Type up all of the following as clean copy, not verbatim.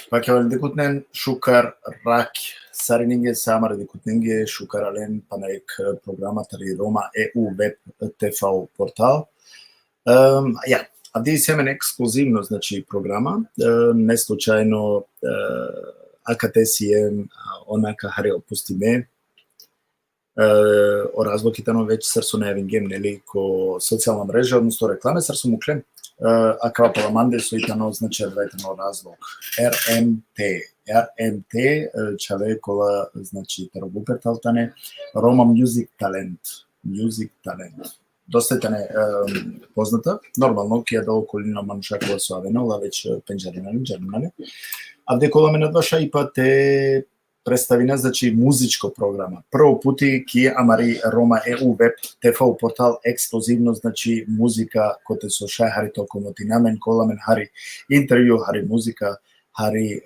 Пакевал дикутнен шукар рак сарининге самар дикутненге шукар ален панаек програмата ри Рома EU веб TV портал. Овде семен ексклузивно, значи програма, не случајно АКТСМ онака хари опустиме о разлокитано веќе срсо најавингем нели ко социјална мрежа, односно рекламе срсо муклем акава паламанде соитано значи двајтано разлог RMT чаве кола значи таробуперталтане Рома Music Talent достатане позната нормално ќе да околина маншакова соавено веќе пенџаринани джермани авде кола ме надваша и па те представина значи музичко програма. Прво пути ки амари Рома EU веб TV портал ексклузивно значи музика коте со шај хари токомотинамен коламен хари интервју хари музика хари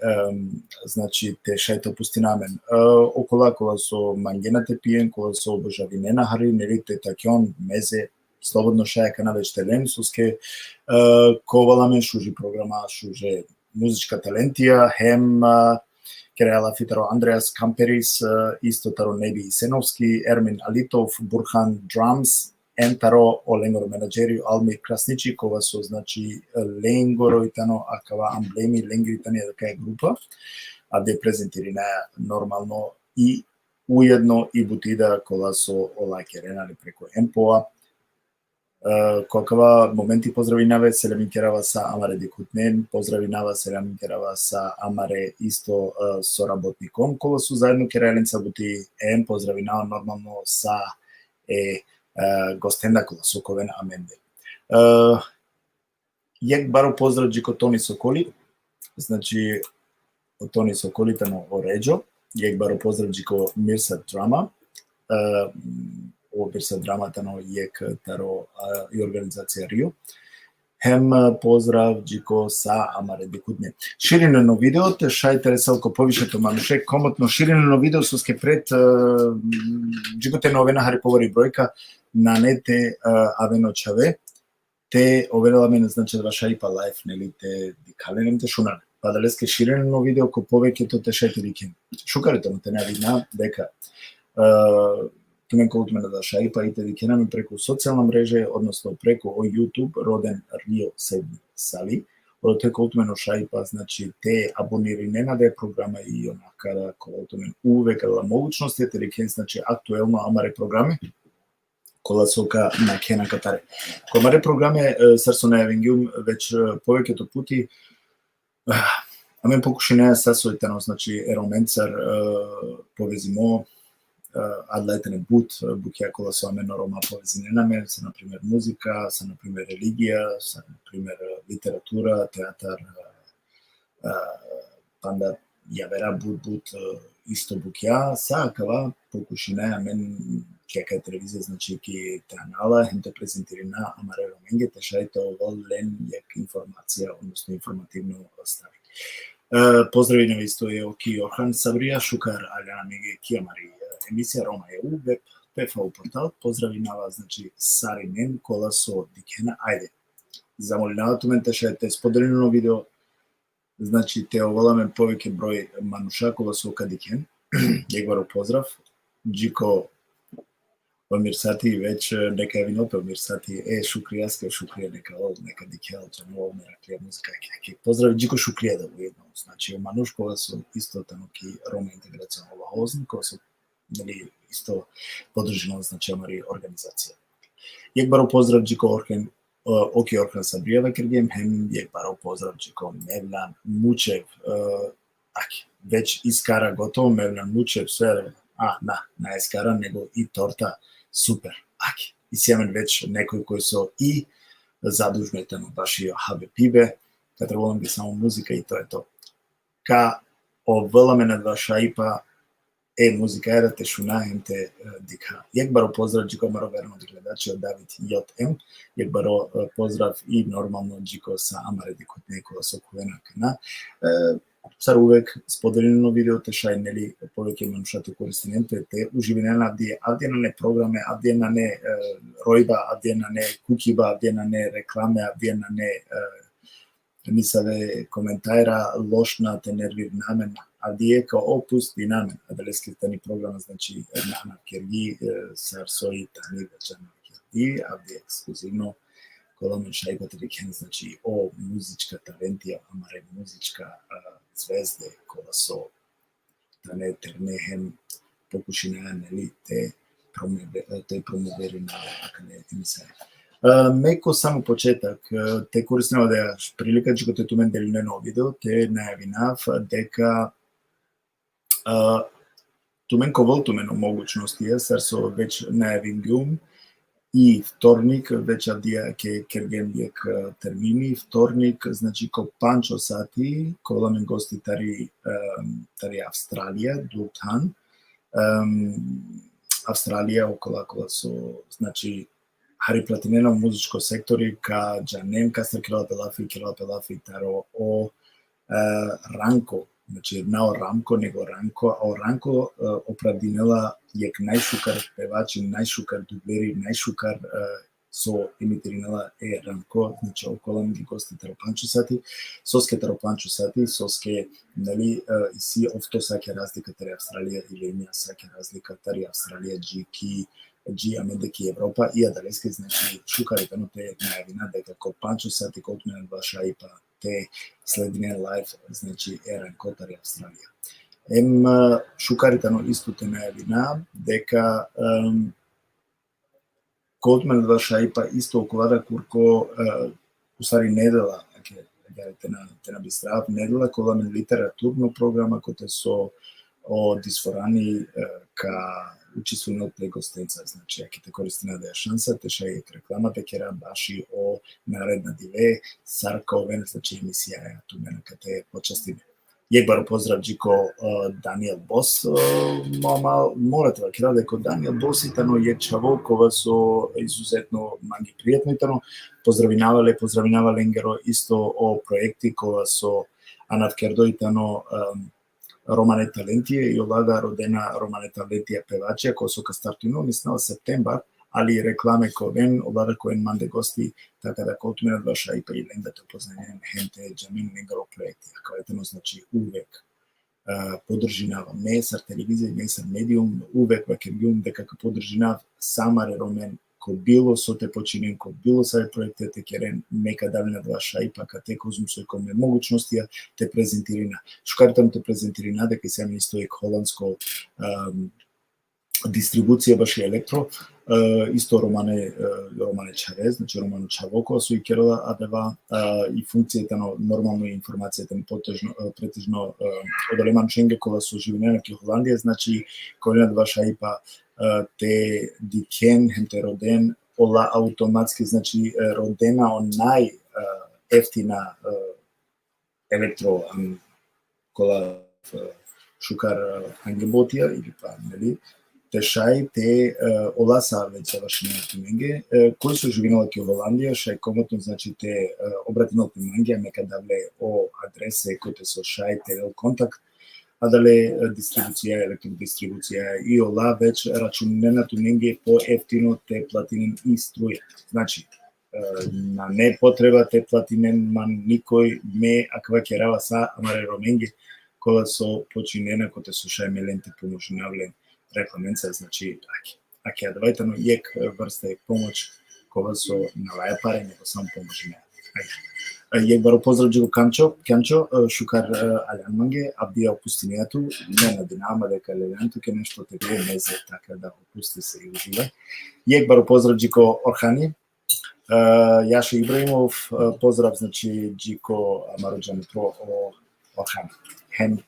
значи те шајто пустинамен окола кола со мангената пиен кола со обожавинена хари нелите такион мезе слободно шај канавеч телен суске коваламен шужи програма шуже музичка талентија хем Керела Фитаро Андреас Камперис, исто таро Неби Исеновски, Ермин Алитов, Бурхан Drums, Ентаро Оленгоро менеджери Алмир Красничи, кога со значи Ленгоро итано акава амблеми Ленгритани дека е група, а де презентири на нормално и уедно и бутида кола со Ола Керенали преко МПО. Колкава моменти поздравинаве Селемин Керава са Амаре Дикутнен, поздравинава Селемин Керава са Амаре исто соработником, кола су заедно Кереленца бути поздравинава нормално са гостенда кола соковен Аменде. Јек баро поздрав джико Тони Соколи, значи Тони Соколи тано Ореджо, јек баро поздрав джико Мирсат Драма, Обирса драмата на јек таро и организација Рио. Хем поздрав джико са Амаре Дикутне. Ширине на видеото, шај тереселко повишето мануше, комотно ширине на видео суске пред джикоте на овена хари повори бројка на нете авено чаве, те оверела мене значи да шај па лайф, нели те дикаленем те шунане. Па далеске ширине на видео ко повеќето те шајте дикен. Шукарите му те не видна дека Тумен колтуме да шај па и те дикенаме преку социјална мрежа, односно преку YouTube, роден Рио Седми Сали. Од те колтуме на шај па, значи те абонири не на де програма и онака да колтуме увека да могучности те дикен, значи актуелно амаре програми, кола сока на Кена Катаре. Комаре програме срсо најавингиум веќе повеќето пути амен покуши неа сасојтено, значи ероменцар повезимо адлетене буќа кола со амен Рома повезиненаме, са например музика, са например религија, са например литература, театар, панда јавера бут исто буќа, са акава покушине амен кека телевизија, значи ки канала, хенте презентири на Амаре Роменге, те шајто волен јак информација, односно информативно стави. Поздрави на исто е Оки Орхан Сабрија, Шукар Аляна Меге Кијамари, емисија Рома EU веб TV портал, поздрави нава, значи Саринен, кола со Дикена, ајде. Замолинавато мен те шајте споделено видео, значи те оволаме повеќе број мануша, кола со Ока Дикен, јегваро поздрав, джико Мирсати веќе дека е виното Мирсати шукријаске шукрија нека дикел чамо мераклија музика ке поздрави джико шукрија да уедно значи мануш кога со исто таноки Рома интеграција ова хозн кога со нели исто подржано значи амари организација. Јек баро поздрав джико Оркен Оки Орхан Сабрија векергем хем јек баро поздрав джико Мевлан Мучев веќе искара готово Мевлан Мучев све на искара него и торта супер, и сјамен веќе некој кој со и задужнете на баши хабе пибе, ка требувам би само музика и тоа е то. Ка овеламе на два шајпа музика е да те шунахенте дика. Јек баро поздрав джико маро верно гледачи од Давид J.M. Јек баро поздрав и нормално джико са Амаре Дикот некоја со кувена кана. Цар увек споделено видеото шај нели повеќе манушато користененте те уживенена авде на не програме, авде на не ројба, авде на не кукиба, авде на не рекламе, авде на не ми се коментаира лошна те нервир намен, а дие као опусти намен, а далески тани програма, значи на керги сарсои тани вечана керги, а дие ексклузивно Коломен Шајба Трикен, значи о музичка талентија, амаре музичка звезде, која со тане тернехем покушинаја, нели, те промовери на академија. Меко само почетак, те користено да прилика, че като тумен делинено видео, те најавинав дека тумен коволтумено могучности сар со веќе најавингиум и вторник, веќе авдија ке кергем јек термини, вторник, значи ко панчо сати, коламен гости тари Австралија, Дултан, Австралија окола со, значи, Хари Платинено музичко сектори ка Джанем Кастер Кирала Пелафи таро о Ранко, значи една о Рамко, него Ранко, а о Ранко оправдинела јек најшукар певачи, најшукар дублери, најшукар со имитиринела Ранко, значи около ги гости таро панчо сати, соске таро панчо сати, соске, нали, и си овто саке разлика тари Австралија или ние саке разлика тари Австралија, Джики, Джи Амендеки Европа и адалески, значи шукарите, но те најавина дека ко панчо сати колтменен ваша и па те слединен лайф, значи Ранко тари Австралија. Шукарите, но исто те најавина дека Колтмен ваша и па исто околара курко усари недела, те на Бистрав, недела коламен литературно програма коте со о дисфорани ка учествено од гостенца, значи ќе те користина да ја шанса, те шај рекламата кера баши о наредна диве, сарка овен, значи емисија ја туме на кате почастиме. Јек баро поздрав джико Даниел Бос, морате да кера дека Даниел Бос итано јек чаволкова со изузетно маги пријатно итано, поздравинавале Енгеро исто о проекти кога со Анат Кердо итано Романе Талентија и олада родена Романе Талентија певачија која со кастартино мислено септембар, али рекламе ковен, олада коен манде гости, така да колтуменат ваша и па и лендате познајен хенте джамин негаро проекти, кај значи увек подржинава месар телевизија, месар медиум, увек вакергиум дека подржинав самаре ромен ко било со те починен, ко било са проектите керен мека давина два шајпа, ка те козум со коме могучностија те презентирина. Шукаритам те презентирина дека се ми стои холандско дистрибуција баш и електро, исто Романе Чавез, значи Романо Чавокова со и Керола Адева и функцијата на нормално информацијата претежно од Алеман Шенге кола со живење ке Холандија, значи кој два шајпа те дикен хенте роден ола автоматски, значи родена он нај ефтина електро кола шукар ангеботија или па нели те шај те оласа веќе завршени туменге кои со живинала ке Холандија шај комотно, значи те обратинал туменге мека давле о адресе кои те со шај те контакт а дале дистрибуција, електродистрибуција и ола веќе рачунена туменге по ефтино те платинен и струја. Значи, на не потреба те платинен ман никој ме аква керава са амаре роменге кола со починена коте со шај меленте поможнавлен рекламенца, значи аке адвајтано јек врста помош кога со наваја паре него сам поможне. Јек баро поздрав джиго Камчо, шукар Алян Манге, абдија опустинијату, не на Динамо дека Левијанту ке нешто те бие мезе, така да опусти се и ужива. Јек баро поздрав джико Орхани, Јаше Ибраимов, поздрав значи джико Маруџан Про Орхани. Хем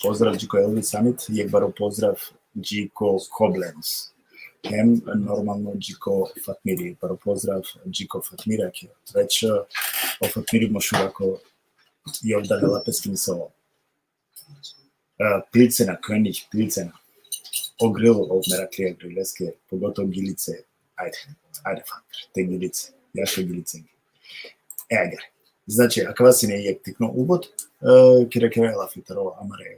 поздрав джико Елвис Самит, јек баро поздрав джико Кобленс. Хем нормално джико Фатмири, баро поздрав джико Фатмира ке веќе о Фатмири мошурако и оддалела пескинисо Плицена, König, Плицена. Огрил од Мераклија Грилеске, поготово гилице, ајде фактор, те гилице, јаше гилице. Ајде. Значи, акава си не јек тикно увод, ке рекевела фитаро амаре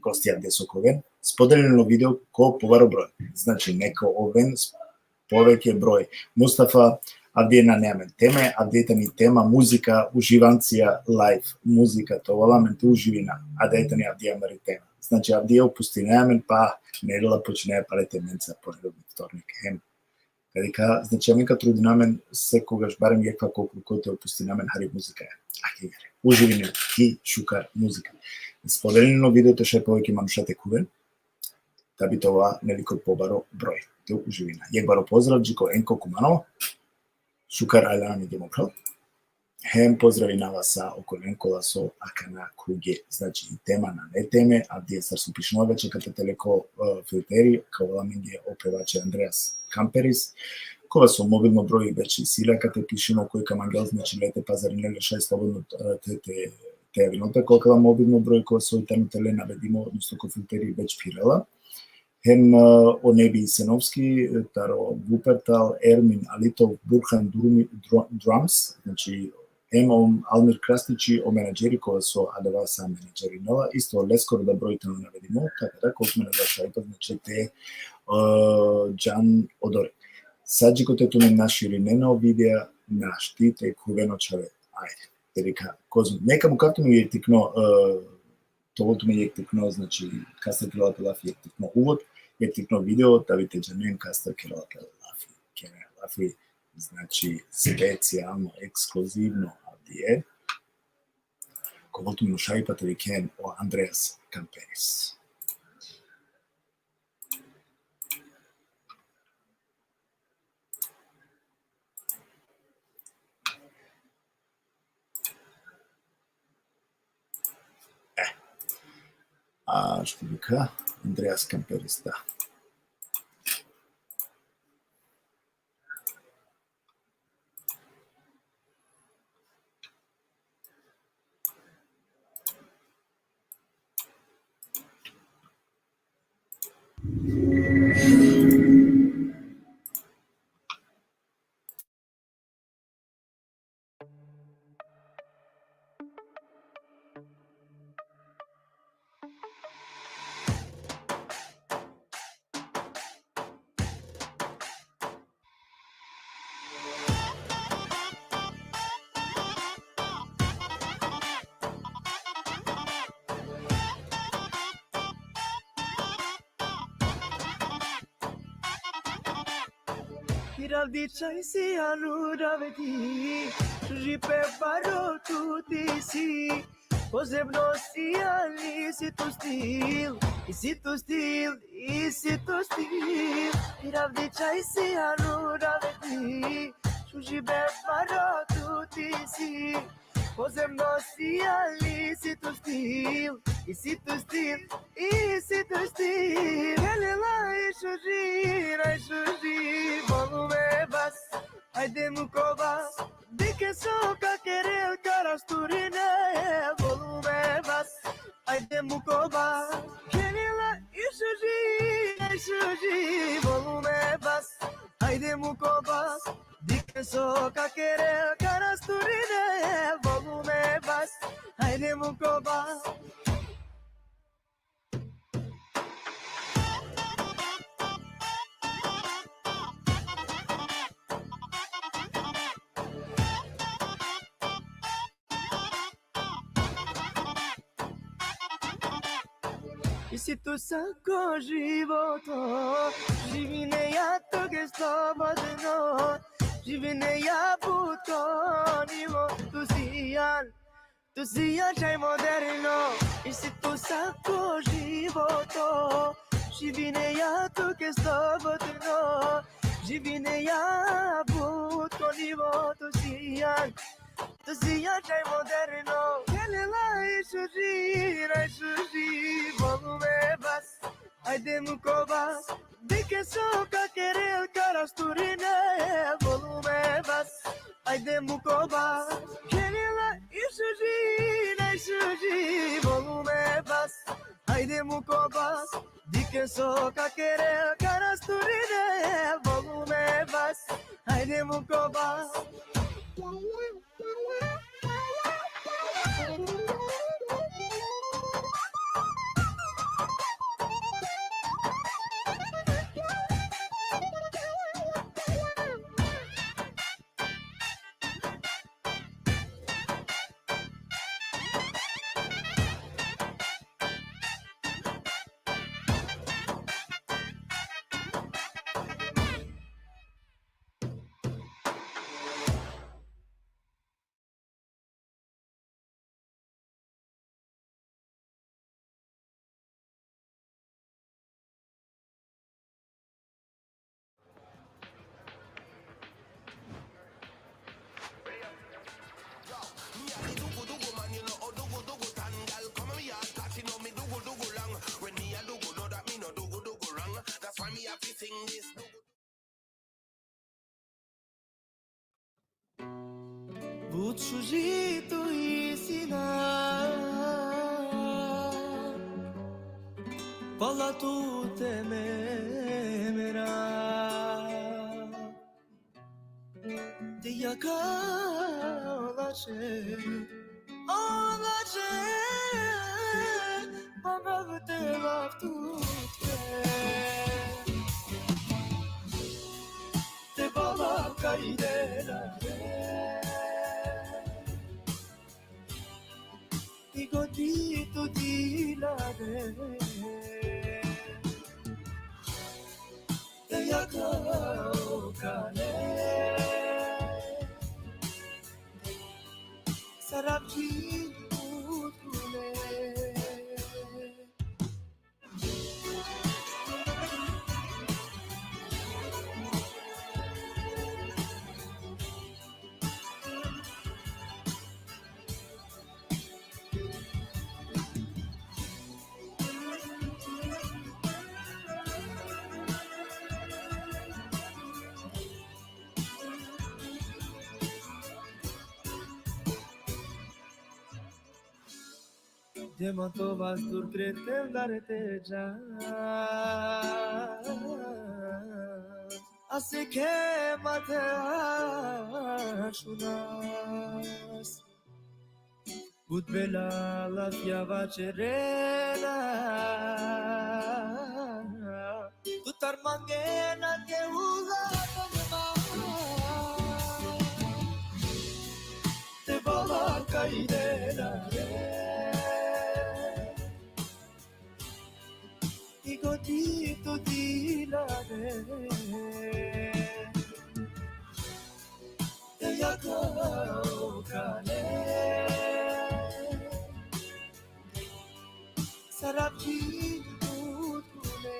гостија десоковен, споделено видео ко поваро број. Значи, неко овен повеќе број. Мустафа Avdijena neamen teme, avdijeni tema muzika, uživancija live, muzika, to volament uživina, a dejteni avdijamari tema. Znači, avdija upusti neamen, pa nedela počne palete menca ponedobnik vtornik. Kadika, znači, amika trudi namen se kogaš barem jekva kote upusti namen hari muzika je. Akivere, uživine, ki šukar muzika. Spodeljeno videote še poveki manušate kuven, da bi to neliko pobaro broj. To uživina. Jekbaro pozdrav, Džiko Enko Kumanovo, šukar Ajlani Demokrat. Hem pozdravi na vas sa okolenkola so akana kruge, znači tema na ne teme, a gdje sar su pišno veće kada teleko filteri, kao laming je opevače Andreas Kamperis, kova su mobilno broji veći sila kada pišemo koji kamangel, znači lete pazarinele šaj slobodno te avinote, koliko mobilno broj koja su interno tele navedimo, odnosno ko filteri već pirala. Hem Onebi Senovski, taro Wuppertal, Ermin Alitov, Burhan Drums, znači Almir Krasnići o menadžeri koja su adava sa menadžeri nova, isto leskoro da brojite navedimo, tako da kod mene vaša ipak, znači te Džan Odore. Sad ko te tu ne naširi neno videa naš ti te kuveno čave, ajde, terika kozum. Neka mu kako mi je tikno, to mi je tikno, znači kastar kirala pelafi je tikno uvod, je tikno video, da vidite džanem kastar kirala pelafi, znači specijalno, ekskluzivno avdije, ko voltu mi nušajpate viken o Andreas Kamperis. A što bi ka? Andreas Kamperis, da. Ravdichai si anuraveti, Jipe paro tutti si, Posebno si ali si tu stil, i si tu stil, i si tu stil. Ravdichai si anuraveti, Jipe paro tutti si, Posebno si ali si tu stil, i si tu stil, i si tu stil. Helena i shuji, volume bas, haide mukobas, dike soka kerel karasturine, volume bas, haide mukobas. Helena i shuji, volume bas, haide mukobas, dike soka kerel karasturine, volume bas, haide mukobas. E se tu sacco životo, živine ja toge slobodno, živine ja putonimo, tu si jačaj moderno. E se tu sacco životo, živine ja toge slobodno, živine ja putonimo, tu si jačaj moderno. Helena i shuji, volume bas, haide mukobas, dike soka kerel karasturine, volume bas, haide mukobas. Helena i shuji, volume bas, haide mukobas, dike soka kerel karasturine, volume bas, haide mukobas. Utsujitu isina Pala tu temera Dia kalache Olache Mamavte vaftute Te bala kaidera Digo dito di la Te yakao kane Sarap di utule Demanto vas dur kretem darete jaz Ase ke mate ashunas Gut bela la fiava cerena Tutar mangena ke uza Te bala kaidera Digo dito di la Te yakao kane Sarap di utule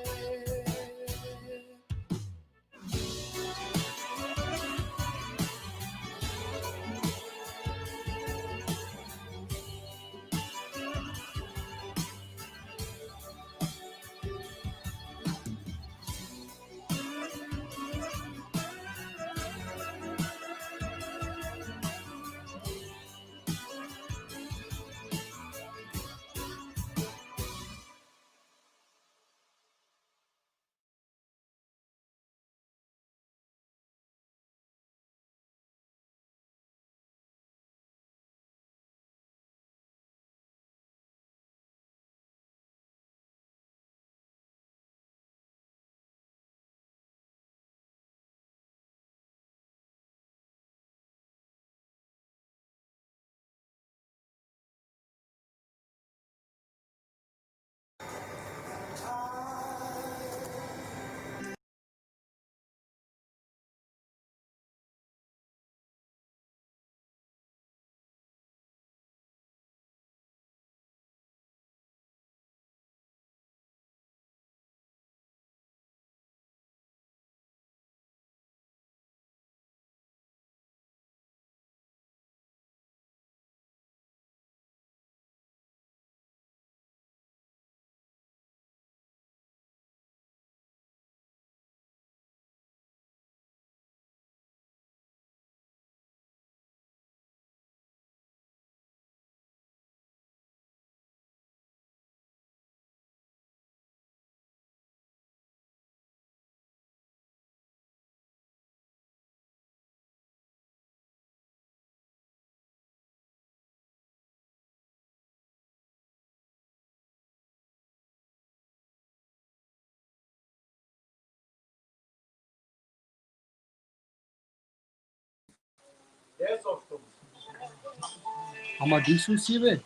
Ama dil Susiye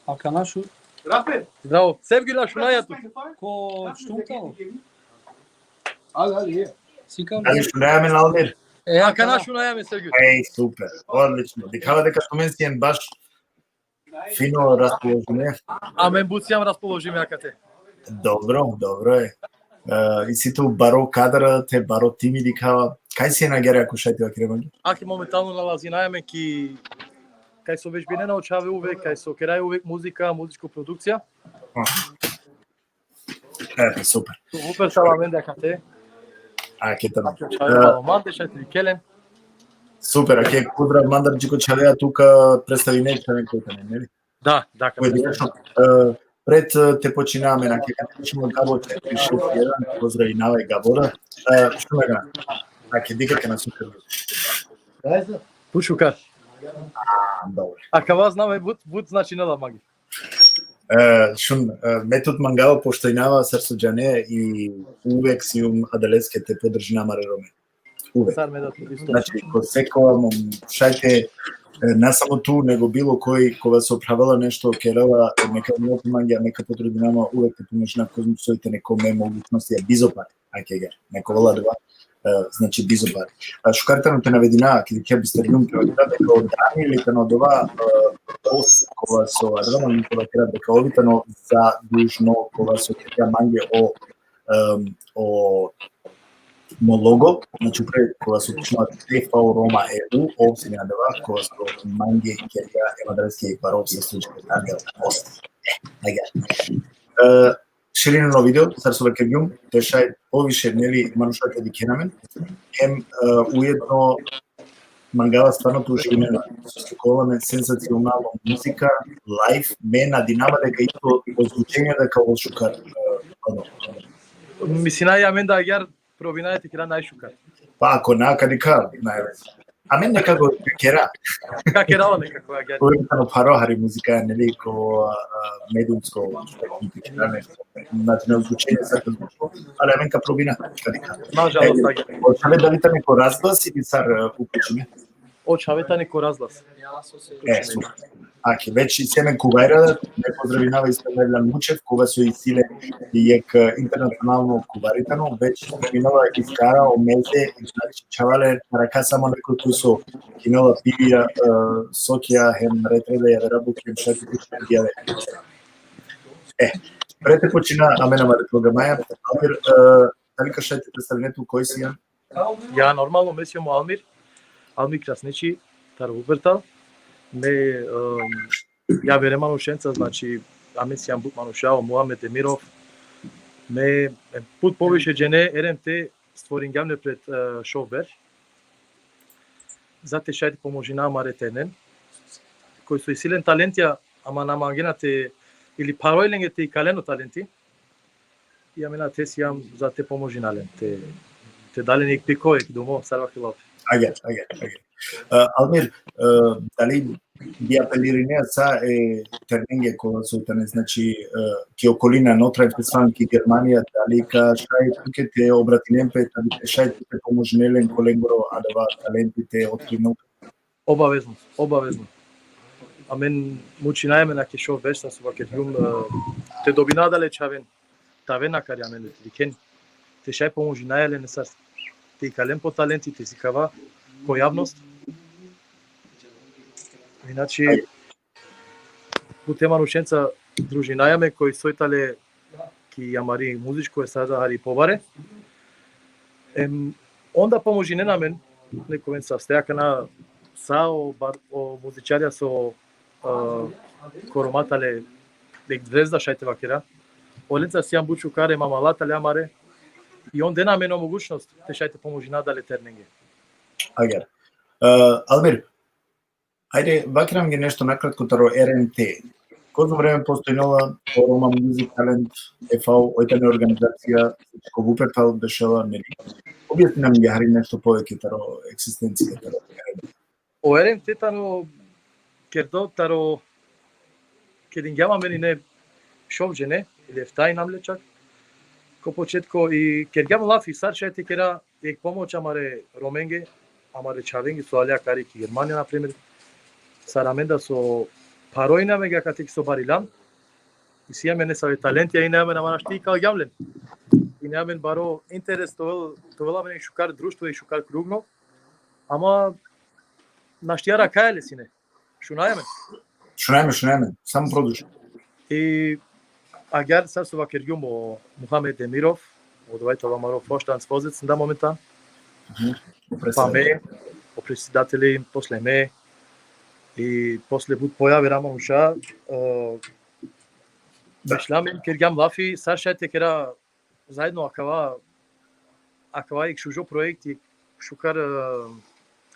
Hakan'a şu Bravo. Sevgiler şuna yatır. ko ștuncă Hadi ye. Sicar Ali Shunaya men Almir. Hakan'a şuna yeme sevgili. Ej, super, odlično. Dikava дека Slovenskijen baš fino raspoloženje. Amen buciam raspoložím jakate. Dobro, dobro je. И си ту баро кадра, те баро тими дикава. Кај си е на гере ако шајте во Кремаги? Aki momentalno nalazi na jame ki kaj so vežbine naučave uvek, kaj so keraj uvek muzika, muzičko produkcija. Ето, супер. Super salamente jakate. А, ке тamo. Čaj malo mante, šaj tri kelen. Супер, аке поздрав Мандарџико Чалеа тука представи нечка некој нели? Да, да, Поединечно. Пред те починаваме на ќе кажеме Габо 461, поздрави Нава и Габора. Што ме гна? Аке дикате на супер. Пушука. Добро. А кава знаме бут значи нела маги. Шун метод мангала поштојнава Сарсуџане и увек си Аделецке те подржи на Маре Роме. Увек. Цар ме да исто. Значи, ко секоја шајте не само ту, него било кој кога се оправила нешто керала, нека не помаѓа, нека потруди нама увек те помеш на козмусоите некоме могуćности е бизопар. Ајке гер, неко вола два. Значи бизопар. Шукартано те наведина, ке ќе бистерјум преведена дека од дани или кано дова кога со Адрама Никола кера дека обитано за дужно кога се ќе манге о лого, значи пред кога се почнува ТФ Рома ЕУ, опција дава кога со манге ќе емадрески паров се случи така пост. Ајде. Ширино видео, Сарсова Кергјум, тешај повише, нели, манушака дикенамен, уедно мангала стварно тушинена, сосликуваме сензационална музика, лайф, ме надинава дека исто озвучење дека во шукар. Мисина ја мен да агар пробинајте кера најшукар. Па ако накадика, највеќе. А мен некако кера. Как ерала некако агар. Уедно парохари музика, нели, ко медумско, значи не озвучење за тоа, але мен ка пробина, кадика. Нажалост агар. Очаве дали та неко разглас или цар упучење? Очавета неко разглас. Супер. Аки, веќе Семен Кувајра, не поздравинава и Стамерлан Мучев, кога со и силе и ек интернационално куваритано, веќе минала искара омезе, значи чавале рака само некој кој со кинола пивија, сокија, хем ретреле, верабу, хем шати кучија. Пред те почина Амена Маритогамаја, Алмир, дали кашајте представенето кој си ја? Ја нормално месијам Алмир. Алмир Красничи, Таровупертал. Ме ја вере манушенца, значи Амесијан Бут Манушао, Муамед Емиров. Ме пут повише джене РМТ створингјамне пред Шовбер. Зате шајте поможина Маретенен, кој со и силен талентја, ама на мангенате или паројленгете и калено таленти. Ја мена те си јам за те поможинален. Те дали ник пиковек домо Сарвахилов. Ајде. Алмир, дали би апелиринеа са тернинге кога се утане, значи ки околина Нотрайф Сванки Германија, дали ка шај туке те обратинемпе, дали те шај туке поможнелен колегоро, а дава талентите откринал? Обавезно. А мен мучи најме на кешо вешта со вакетјум, те добина дале чавен, тавена карјамен ликен, те шај поможи најелен сар, те и кален по талентите си кава, по јавност. Иначе, путема нушенца дружинајаме кои сојтале ки јамари музичко е сада хари побаре. Онда поможи не на мен, некој са стејака на о музичарија со короматале дек звезда шајте вакера. Оленца си јам бучу каре мамалата лјамаре и он дена мен могуćност те шајте поможи надале терненге. Агер. Алмир, ајде, вакирам ги нешто накратко таро РМТ. Козно време постојнала Рома Music Talent ЕФАУ, ојтане организација, ко Вупертал бешела, нели? Објасни нам ги хари нешто повеќе таро екзистенција таро РМТ. О РМТ таро кердо таро кедингјама мени не шовџене, или ефтај намлечак, ко почетко и кердјама лафи сар шајте кера ек помоќ амаре Роменге, амаре чавенги со алија кари ки Германија, например, сараменда со паројнаме га катек со барилам, и си јаме не са талентија и неаме на манашти као јавлен. И неаме баро интерес товеламе и шукар друштво и шукар кругно, ама наштијара кајле сине, шунајаме. Шунајме, само продуши. И агар сар со вакергјум о Мухамед Емиров, од Вајтова Маров Фоштанц позиција да моментан. Па ме, по председатели, после ме, и после бут појави Раман Уша, бешламе кергјам лафи, сар шајте кера заедно акава ик шужо проект и шукар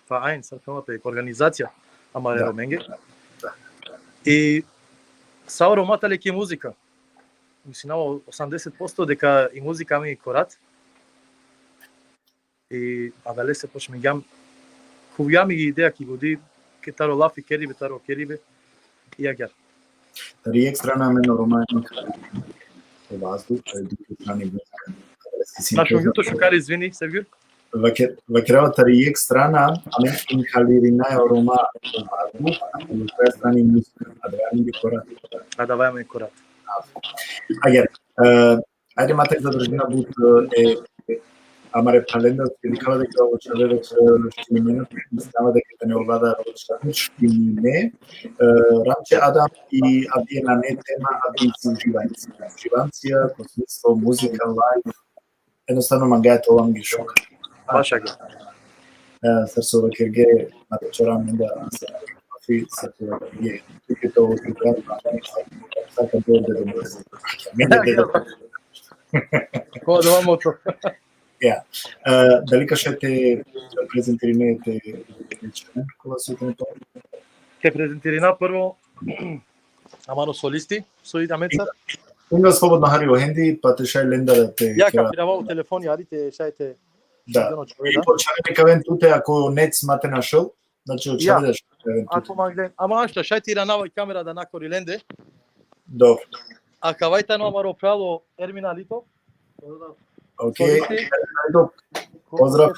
Verein, să spunem pe organizația Amarelo Da. Menge. Da. I sau romata le che muzica. Mislim, 80% дека и музика ми е корат. И авеле се почмигам. Хубава ми идея ки годи ке таро лафи керибе таро керибе. И агар. Dar e extra meno romani pe vazduh, pe strani Нашо јуто шукари извини, Севгюр. Vă creau tărie extrana, am inhalirina Roma pe vazduh, lucrarea strani muzică, adevărat decorat. А давај ми корат. Agher, ajde mate za držina but amare palenda dedicava de că o să avea știmine, stava de că ne ovlada știmine, ramce Adam i avie na net tema avici uživancija, kosmistvo, muzika, live, jednostavno mangaja to vam gišoka. Baš agar. Srso kerge mate čoram da se fi srso kerge, tukaj to ukrat, saka borde do mrzı. Ко да вам ото. Дали кажете презентиране те кога се тоа? Ке презентирина прво амано солисти, сои дамеца. Унга слободно хари во хенди, па те шај ленда да те Ја капиравал телефони, арите шајте. Да. И почнеме дека вен туте ако нец мате нашол, значи очевидно што вен туте. Ако магле, ама што шајте ранава камера да накори ленде. Добро. А кавајта но амаро прало Ермина Литов. Океј. Поздрав.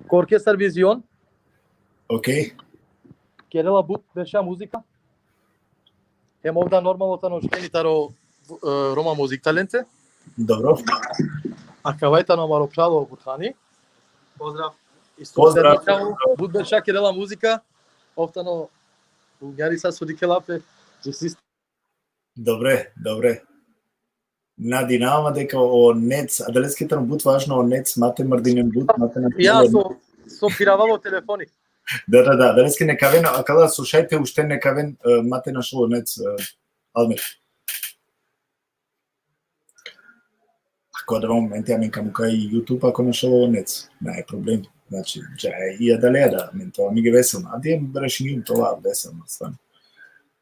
Оркестар Визион. Океј. Керела Бут беше музика. Ем овда нормално тано штенитаро рома музик таленте. Добро. А кавајта но амаро прало Бутхани. Поздрав. Поздрав. Бут беше керела музика. Офтано Бугари са судикелапе. Добре, добре. Надинаваме дека о нец, а дали скитам бут важно о нец мате мрдинен бут мате на. Ја со пиравало телефони. Да, дали ски некавен, а када слушајте уште некавен мате на шо нец Алмир. Ако да моменти амен каму кај YouTube ако на шо нец, не е проблем. Значи, джај и да леда, мен тоа ми ги веселно. А дие брешни тоа веселно стварно.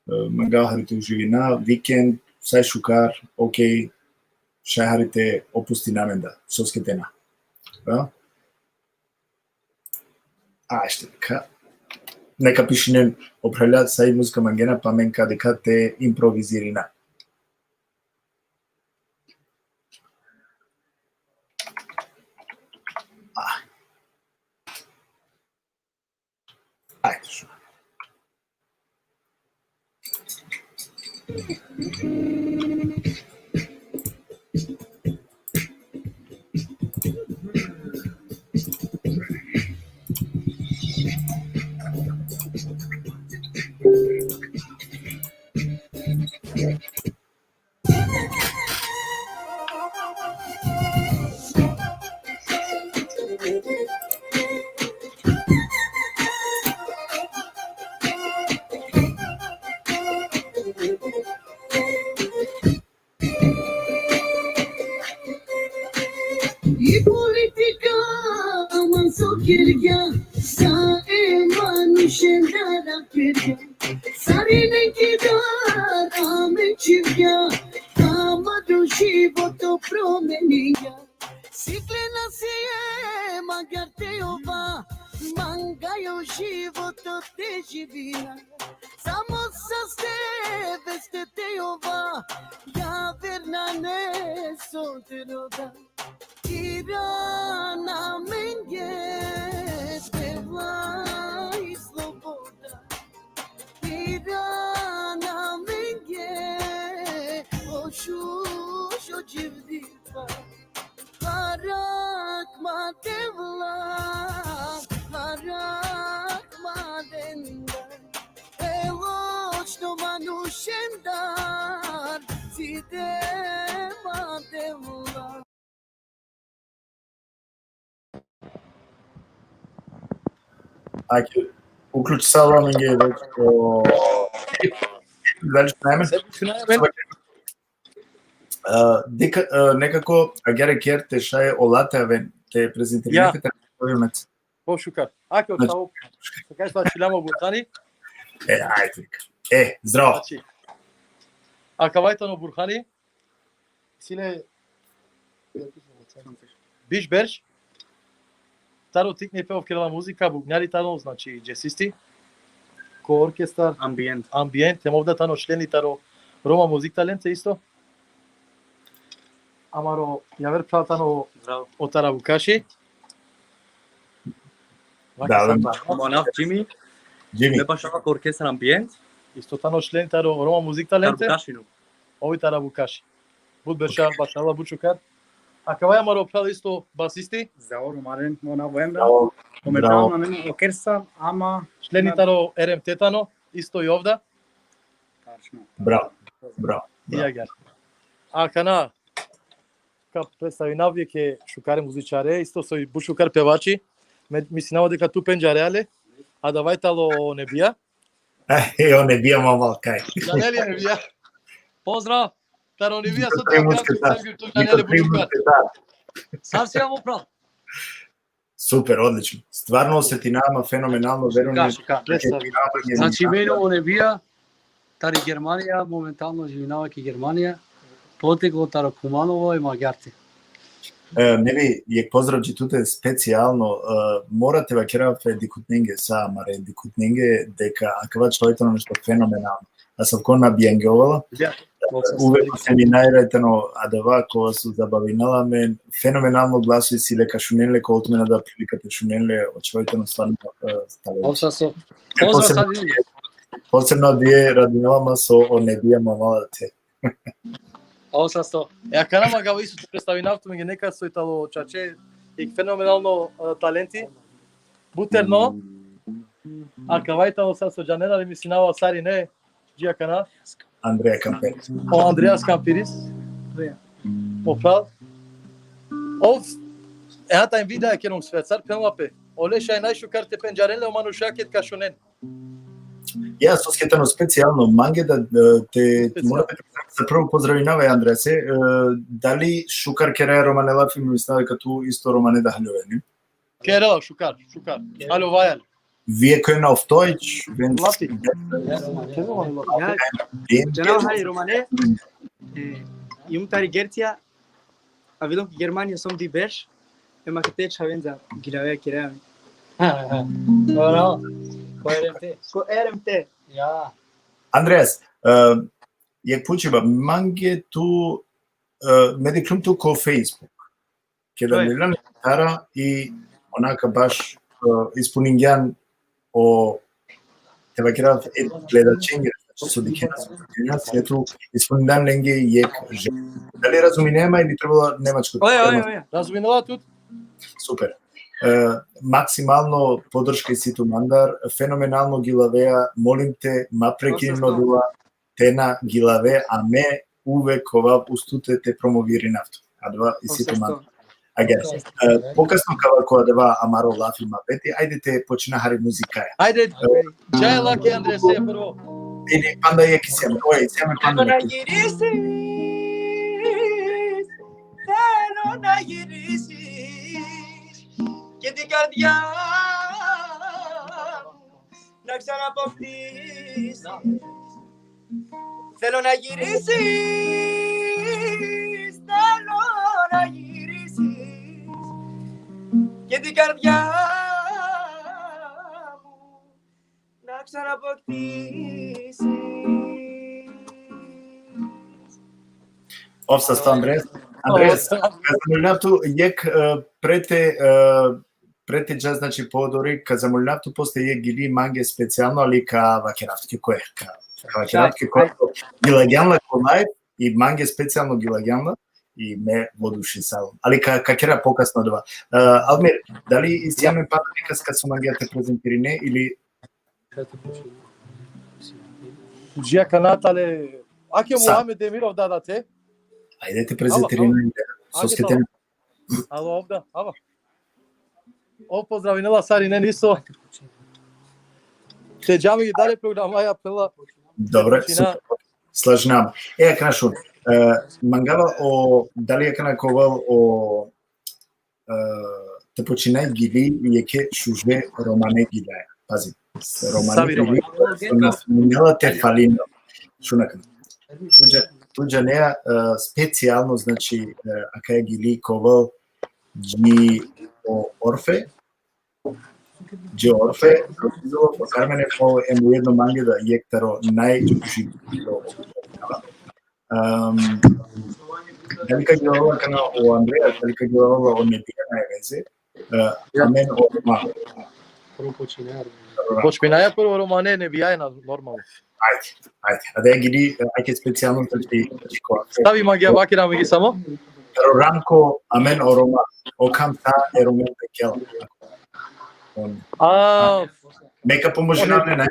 Мангалхарите уживина, викенд, сај шукар, окей, шајхарите опусти наменда, соскетена. Да? Аште дека. Нека пишинен определя сај музика мангена, па мен кадека те импровизирина. Ајде шо. Kirga sa emanushendara kirga sarine kidar ame chivga amadu shivoto promeniga siklena sie magarte ova mangayo shivoto te jivina samosaste veste te ova ya vernane soteroda Irana menge devai sloboda Irana menge oshusho jivdiva Harak ma devla Harak ma denda Eloch no manushendar Zide ma devla Ајде, уклучи сала менге веќе дали што најмен? Дека некако агере кер те шај олатевен те презентирате овој мец. О, шукар. Аке, оставо. Така са чилямо бурхани. Ајде. Здраво. Значи, акавајтано бурхани. Сине биш берш. Таро тикне пеов керала музика, бубњари тано, значи джесисти. Ко оркестар, амбиент, темовда тано члени таро Рома музик таленте исто. Амаро јавер платано отара Вукаши. Да, Monaf Jimmy, Джими. me bașava cu orchestra ambient, Исто тано член таро Рома музик таленте. Tarbucașinu. Ови тара Вукаши. Буд берша башала бучукар. Акавај амаро плат исто басисти. Zaur, Maren, Mona Voembra. Браво. Momentan na meni orkestra, ama Члени таро РМТ тано, исто и овда. tačno. Браво. Браво. И јагар. А кана ка представи навјек е шукаре музичаре, исто со и бушукар певачи. Мислам дека ту пенџареале, а давајтало не бија. Он не бија мамал кај. Џанели не бија. Поздрав. Таро не бија со Никој тоа мускетар. како Џанели бушукар. Сам си имам прав. Супер, одлично. Стварно осетинава феноменално, верувам. Представи. Значи мене не бија тари Германија, моментално живинавајќи Германија, потекло таро Куманово и Маѓарци. Неви, јек поздравџи туте специјално, морате вакерафе дикутненге са, маре дикутненге дека акава човето нешто феноменално. А сав кона бијангеовала, увек семинаирајтено адава кога су забавинала мен, феноменално гласови си лека шуненле, кога отмена да приликате шуненле, очевајтено стварно ставе. Овса со поздрав сад видим. Посебно вие радинавама со онебија мамалате. Овса со. Ја канама га исто представи нафту ме нека со итало чаче и феноменално таленти. Бутерно. А кавајтало са со Џанела ли мислинава сари не. Џија кана. Андреја Кампери. О Андреас Кампирис. Попрал. Ов ета им видеа ке ном светцар пенлапе. Олеша е најшукарте пенџаренле оманушакет кашунен. Јас соскетано специјално манге да те морате за прво поздравинавај Андреасе. Дали шукар кераја Романела филм мислава като исто Романе да халјовени? Керела шукар. Ало вајал. Вие кој на Офтојч, вен Лафи. Ġenaw ħaj Romane, jum tari Gertia, avidon ki Germania som di berx, imma kitteċ ħavenza gilawek kirami. Ora. Coerente. Ko RMT. Ja. Андреас, јак почива манге ту медиклум ту ко Facebook. Ке да милан тара и онака баш испунингјан о Те вакера гледачење, со дикена, сето исполндан ленге јек же. Дали разуми нема или требало немачко? Разуминала тут? Супер. Максимално поддршка и ситу мандар, феноменално ги лавеа, молим те, ма прекинно дуа, тена ги лаве, а ме увек ова пустуте те промовири нафто. А два и ситу мандар. Аге, покасно кога дева Амаро лафи мапети, ајде те почина хари музикаја. Ајде, џај лаки Андре се прво. Или панда ја кисијаме, ој, сијаме панда να ја κисијаме. γυρίσεις, θέλω να γυρίσεις και την καρδιά μου να ξαναποκτήσεις. Θέλω να γυρίσεις, θέλω να γυρίσεις και την καρδιά μου να ξαναποκτήσεις. Овса сто Андреас. Андреас, замолнавту јек прете джаз, значи подори, ка замолнавту после јек гили манге специјално, али ка вакеравтки кој? Ка вакеравтки кој? Гилагјанла ко лайф и манге специјално гилагјанла и ме водуши салон. Али ка кера покасно два. Алмир, дали изјаме пат нека со мангијата презентири не или Џија канатале, аке Са. Мухамед Демиров дадате? ајде те презентири не со скетен. Ало овда, ава. О поздравинела сари не нисо. Те џами ги дале програмаја пела. Добре, Почина. супер. Слажнам. Канашун, мангава о дали кана ковал о Te počinaj gili яке шуже романе гилае. Пази. Романе Сави гили со насминела те фалино. Шунака. Туѓа неа специјално, значи, ака гили ковал ги Орфе, Джи Орфе, Кармене по ему едно манге да јектаро најчуши. Дали кај гледала кана о Андреја, дали кај гледала о Недијана е везе, а мен о Рома. Почпинаја прво романе не бијајна нормално. Ајде. А да ја гиди, ајке специјално значи која. Стави магија бакира ми ги само. Ранко, а мен о Рома. O kam ta je Roman Pekel. Neka pomožina, ne?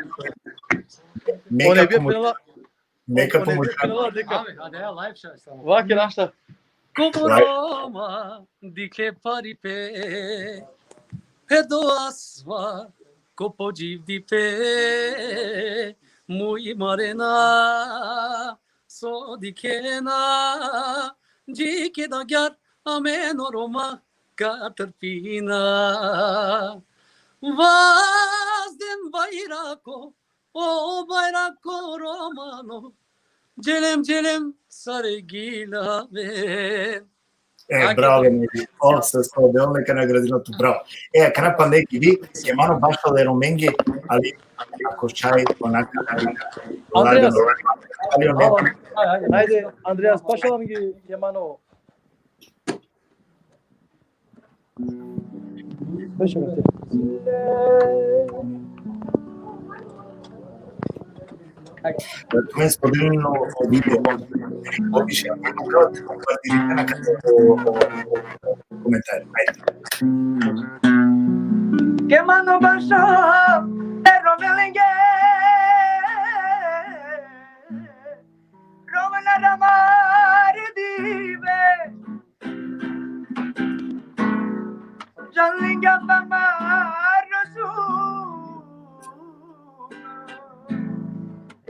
Neka pomožina. Vaki našta. Como Roma, di che pari pe, do asva, copo di pe, muy marena, so di che na, di che da gyar, amen Roma, Caterpina. Vazden bayrako, o bayrako Romano, Celem sargila ben. Bravo, sa sto neka nagradila tu, bravo. Kana pa neki vi, je malo bašla da je Romengi, ali ako čaj onaka Andreas, ajde, Andreas, bašla mi je malo. Come spodobljeno video, opiše kako da kompartirate na komentari. Ajde. Que mano baixo de Romelingue, Romana da mare dive, Jalinga fama rosu,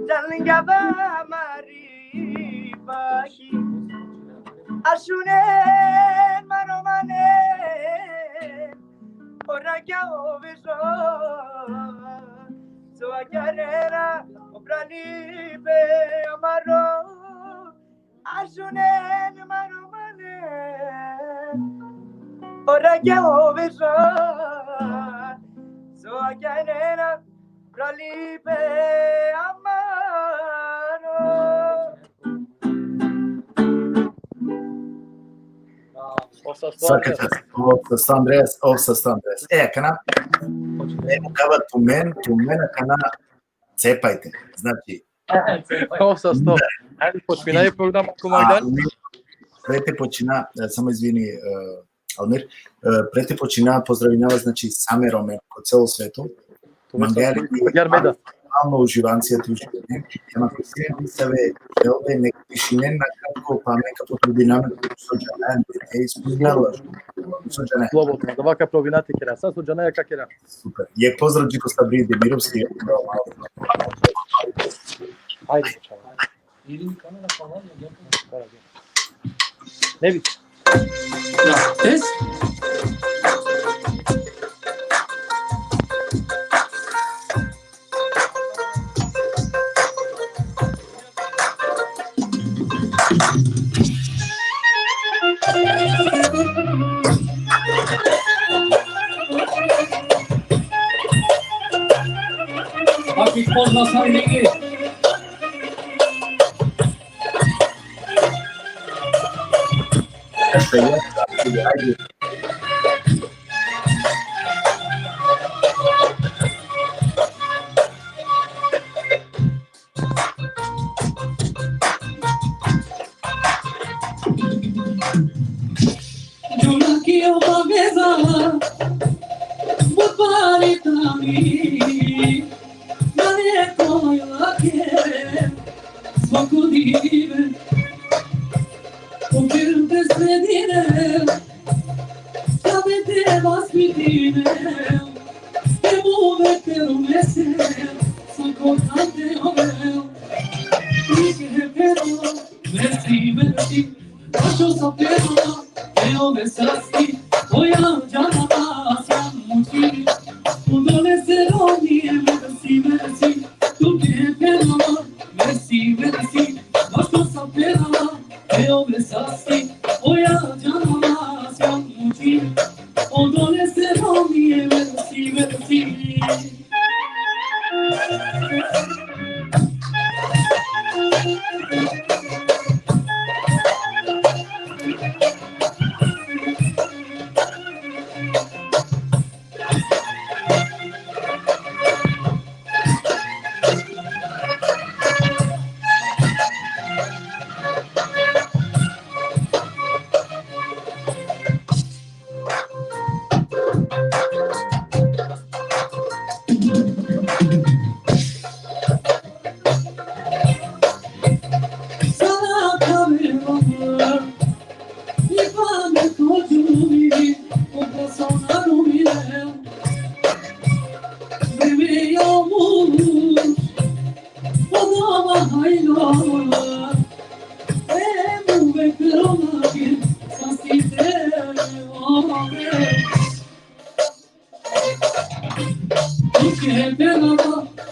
Jalinga fama ribahi, Ashunen maromane. Ora que a oveja, sua carreira, o pralibe amarro, a junen maromane. Ora que a oveja, sua carreira, pralibe amarro. Svaka čast, Andreas. Kana, evo kava tumena kana cepajte, znači. Ovo sa sto. Ajde, počinaj program komandan. Prete počina, samo izvini, Almir, prete počina pozdravljava, znači, same Rome po celo svetu. Mangeli Jarmeda. Malo uživancija tu življenje. Ako se pisave, ovdje nek tišinen na kako, pa neka potrudiname sođane, ne ispunjala sođane. Slobodno, da vaka provinati kera. Sad sođane je kak kera. Super. Je pozdrav Điko Sabri Demirovski. Ajde, čao. Ne vidi. Test? Aqui pozna savniki. Ajde. Merci, se romie, merci, merci. Tu che però, merci, merci. Nostro sapeva, e ove sasti, oia gianama, siamo muci. Odole se romie, merci, merci.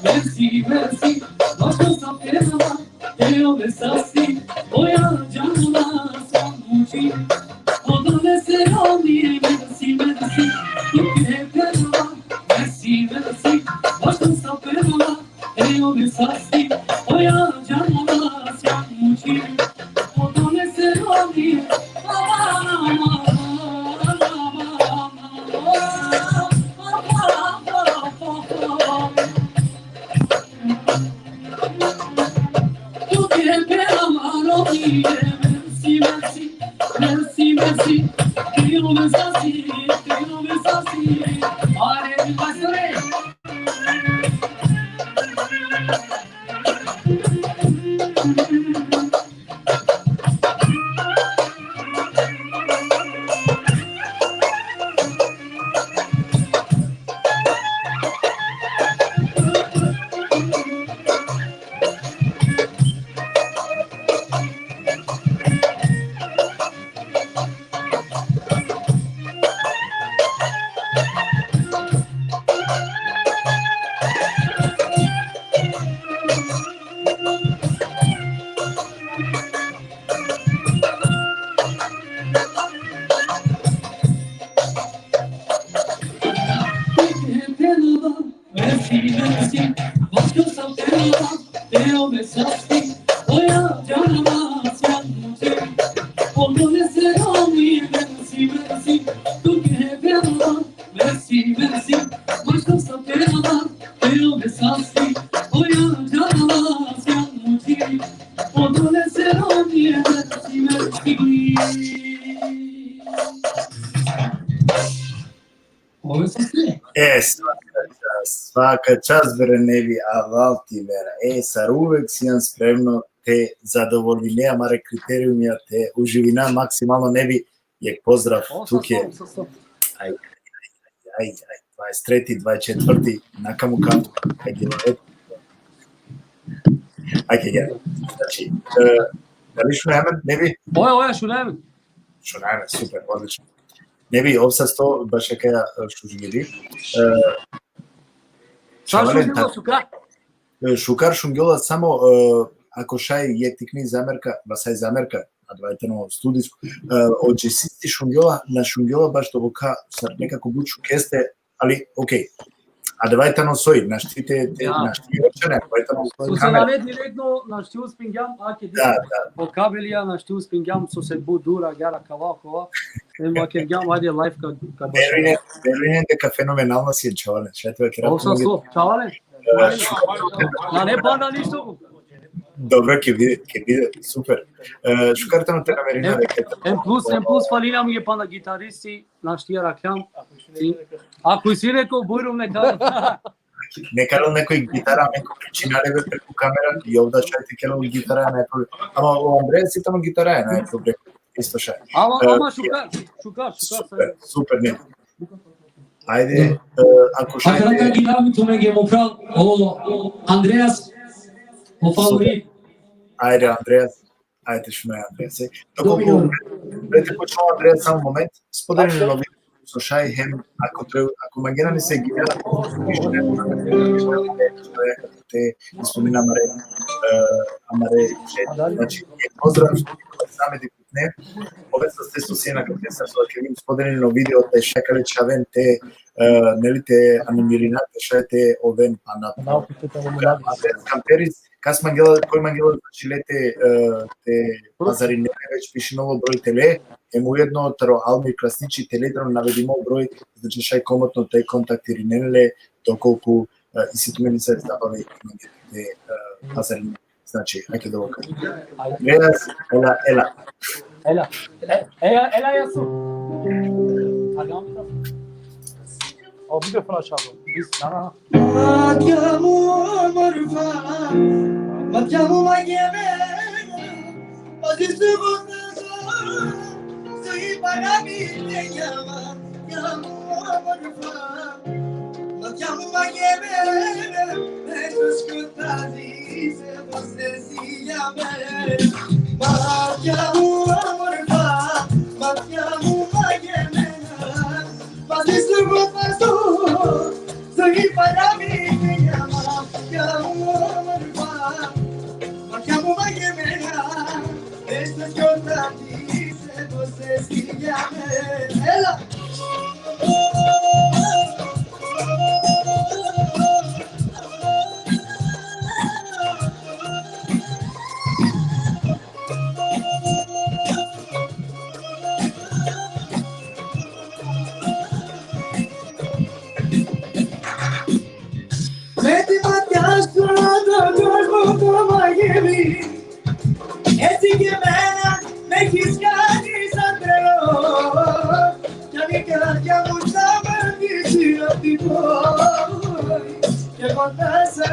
Merci, merci, nostro sapeva, e ove sasti, oia gianama, siamo muci. Odole se romie, merci, merci. Tu che però, merci, merci. Nostro sapeva, e ove sasti, oia gianama, siamo muci. Odole se romie, merci, merci, merci, merci. Io mi sassi, are mi passare. Merci, merci, vostro sapeva, e ove sasti, oia gianama, siamo muci. Odole se romie, merci, merci. Tu che però, merci, merci. Vostro sapeva, e ove sasti, oia gianama, siamo muci. Odole se romie, merci, merci. Ove sasti? Svaka čast, vere, Nevi, a valti, vera. Sar uvek si imam spremno te zadovoljnija, mare kriterijumija, te uživina, maksimalno Nevi, je pozdrav, tukaj je. Aj, 23. 24. Nakamu kantu, ajde, znači, da li šunajemen, Nevi? Oja, šunajemen. Šunajemen, super, odlično. Nevi, ovsa sto, baš jaká šužgiri. Šukar šungjola samo ako šaj je tikni zamerka, vasaj zamerka, a dvajteno studijsku, ođe sisti šungjola, na šungjola baš dovoka, sad nekako buču keste, ali okej. A dvajteno soji, naštite očene, dvajteno soji kamera. Sused direktno na štiu spingjam, ake po kabelija na štiu spingjam, so se bu dura, gara kava, ima kergjam, ajde live ka baš. Verujem дека феноменално си е, чавале. Шето е крапно. Ovo so, čavale? Na ne pada ništo. Dobro, ќе биде, супер. Шукартано те намерина дека... М плюс фали нам je pa na gitaristi, na štija rakljam. Ако си rekao, bujrum ne kada. Не карал некој гитара, некој причинале бе преку камера и овда шајте керал гитара е најпроблем. Ама у Андреја си тамо гитара е најпроблем. Исто шај. Ама шукар. Супер, не. Ајде, ако шајте... Ако нека ги набитуме ги му прал, Андреас, о фаворит. Ајде, Андреас. Ајде, шуме Андреас. Доколку прете почнува Андреас само момент, споделени новини слушај, хем, ако магина не се гида, те спомина Амаре, значи, поздрав, саме декутне, ове со стесто сена како те со Кевин споделено видео те шекале чавен те нели те анимиринате шете овен пана. Камперис, кас мангела, кој мангела чилете те пазари не веќе пише ново број теле, ему едно таро алми класничи телетрон наведимо број, значи шај комотно те контактири неле доколку и сите мене се забави те пазари. Значи, ајде да го кажам. Ела. Ela yasu. O mikrofona çaldı. Biz sana. Matiamo morfa, matiamo mageme, odisse bonza, sei para mi te llama, matiamo morfa, matiamo mageme, esos cantadis, você se llama, matiamo morfa, matiamo mageme, odisse bonza. Soy para mí, me llama, me llamo Maguemena, esto es contradice, no sé si llame. Meti matiasto do corpo Miami, esse que me quiscani sandrelo, ya ni que ya mucha me quisiera tipo, que contasa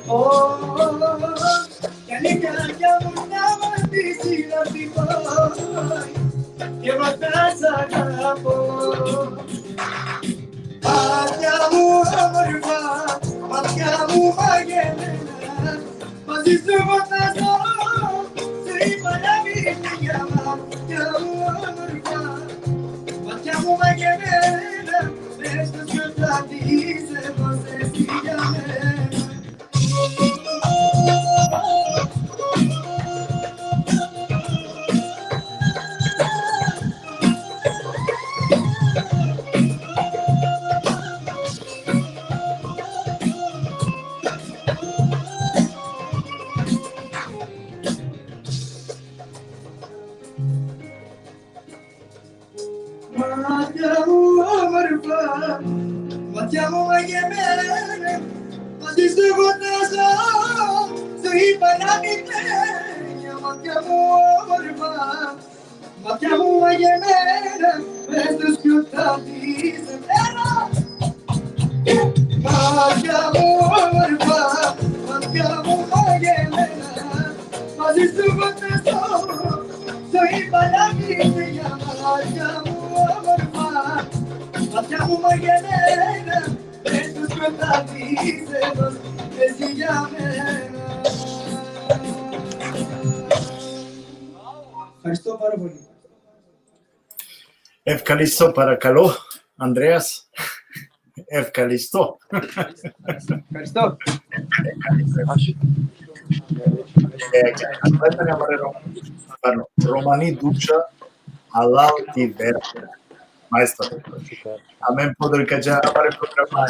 oh, ya ni que ya mucha me quisiera tipo, que contasa Matiamo morfa, matiamo magemena, ma si subotaso, sei para mi te llama, matiamo morfa, matiamo magemena, esto es contradice, no sé si llame. Matiamo Maguemena, odisse bonza, sei para mi te llama, matiamo morfa, matiamo Maguemena, esto es contradice, matiamo morfa, matiamo Maguemena, odisse bonza, sei para mi te llama, matiamo morfa. Matiamo Maguemena, esto es contradice, que si llame. Ευχαριστώ πάρα πολύ. Ευχαριστώ παρακαλώ, Ανδρέας. Ευχαριστώ. Ευχαριστώ. Романи Дуча, Алал и Вера. Маестро. Амен подрека джа апаре програма.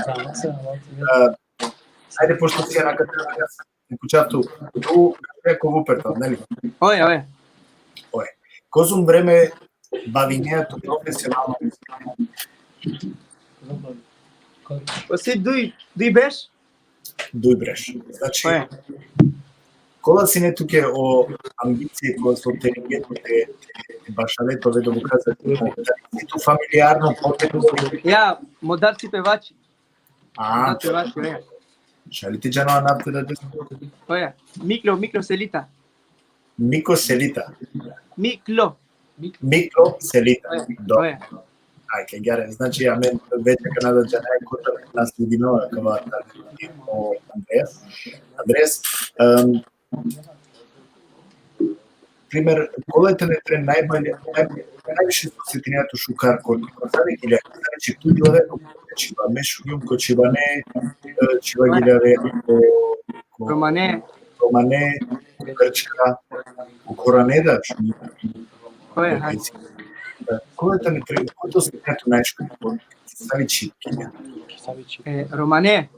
Ајде пошто си на катедра, не почавту. Ту како вуперта, нели? Ое. Козум време бавинеато професионално. Você дуј беш? Дуј бреш. Значи, кога си не туке о амбиции кои со теригетите башалето ве да го кажат, ту фамилиарно потекло. Ја, модарци певачи. А, Певачи, ое. шалите джано нафте да десмо. Ое, Микло Селита. Мико Селита. Микло Селита. Ое. Ај, ке гјаре, значи, амен, веќе Канада джана е кота нас людинова, кава о Андреас. пример, колете не трен највише се тренато шукар кон зареки, значи ту гледа чива мешу јум ко чиване, чива гилере Романе, Романе, Грчка, Коранеда, кое е? колете не трен, кото се тренато најшко кон стави чипки, Романе.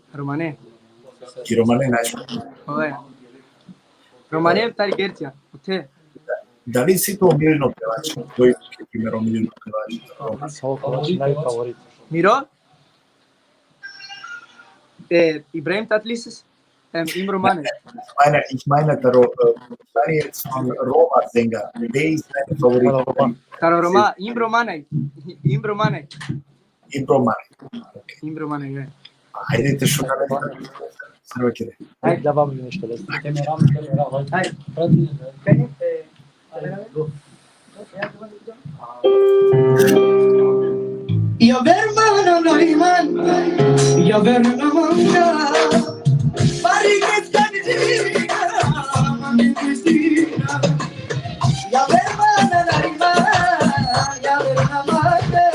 и Романе најшко. Кое е? Романе тари Герција. Оте. Дали си то омилено певач? Кој е пример омилено певач? Само повеќе најфаворит. Miro? Ibrahim Tatlises? Im Romane. Ich meine, Daniel von Roma Sänger, der ist mein Favorit. Taro Roma, Im Romane. Im Romane. Okay. Im Romane, je. Hajdete schon alle. Samo kire. Ајде да вам нешто да сте. Ајде. Ya vermana naiman, ya vermana manga, pariket kanjina, mangisina. Ya vermana naiman, ya vermana manga,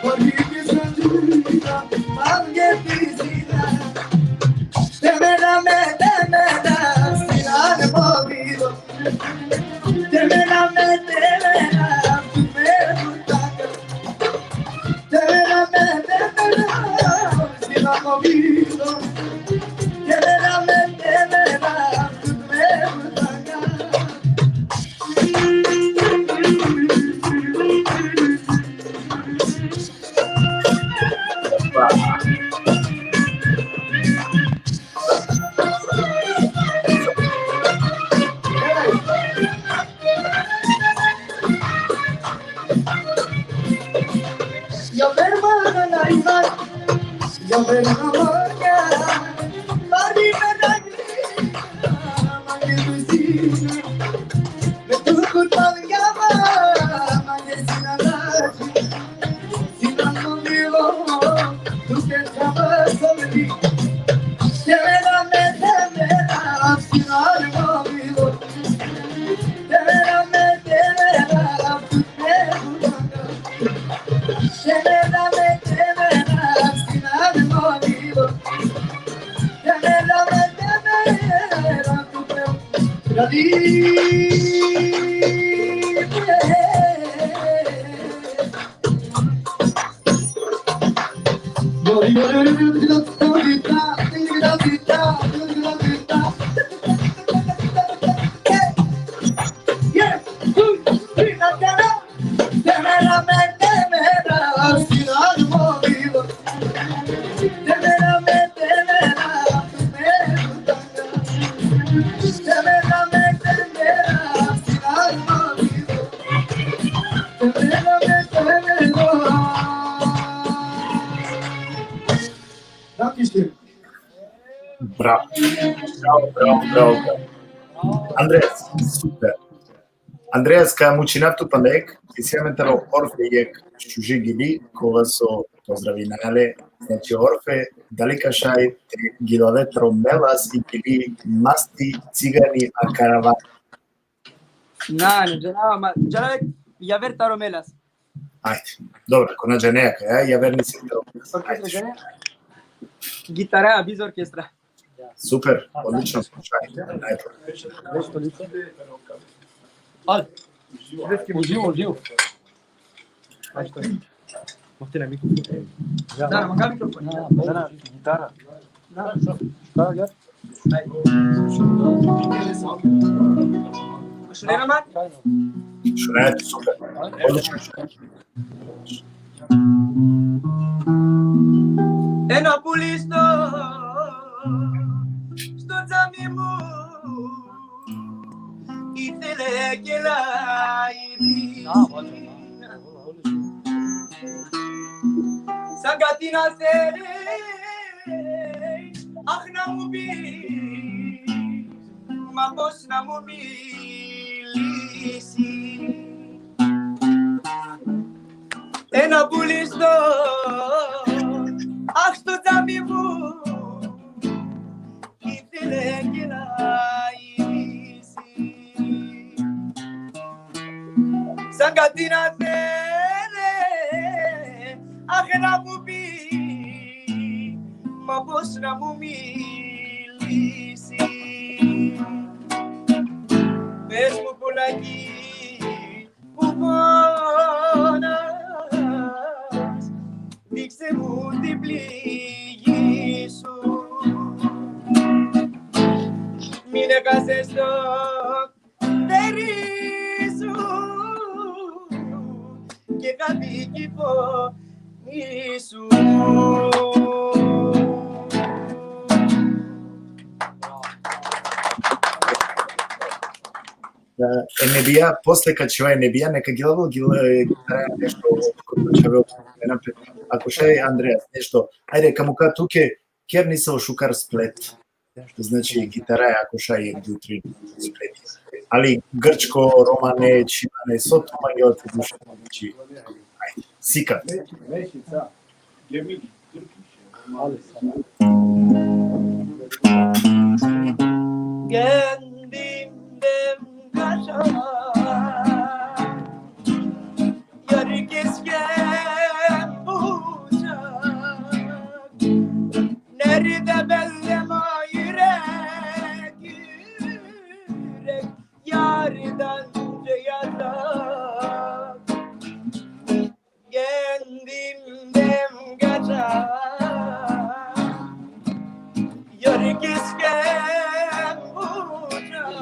pariket kanjina, mangisina. Temena, sinan movido. Temena, movido, ya vermana naiman, ya vermana manga, pariket kanjina, mangisina. Me tukut palgama, mangisina laji, sinan movido, tu que sabes sobre. Temena, sinan movido. Temena, tu me gustanga. Bravo. Andreas, super. Andreas, ca mucinatu pandek, insieme Orfe čuži gili, kova so pozdravinale, znači Orfe, dalika šaj, gilovetro melas i gili masti, cigani, a karavan. Nani, džanave, ja ver Taro Melas. Ajde, dobro, ko nađe nejaka, ja ver nisi to. Orkestra žene? Gitara, biz orkestra. Super, odlično, šaj, najbolje. Нешто лице? Ајде. Уživo. Махте на микрофон. Да, мага микрофон. Да, гитара. Да, што ја? Шунера мак? Шунете, супер, odlično šaj. Eno pulisto, στο τζάμι μου ήθελε και λαϊδί. Σαν κάτι να θέλει, αχ να μου πεις, μα πώς να μου μιλήσει. Ένα πουλιστό, αχ στο τζάμι μου ήθελε και να ειδήσει. Agatina nere Akhra mubi Mabos na mumilisi Mesmo por aqui Puponas Dic se multiplie isso Mine casa estoc Terisu Que cabi que for isso NBA, после kad će NBA neka gilavo nešto ako še je Andreas nešto, ajde kamuka tuke kjer nisao šukar splet, znači gitara je ako še je jutri splet, ali grčko, romane, čimane, so to manjot duše, znači ajde, sikat. Kendimden kaçar Yarı kesken bucak Nerede bellema yürek Yürek yardan yarak Kendimden kaçar Yarı kesken bucak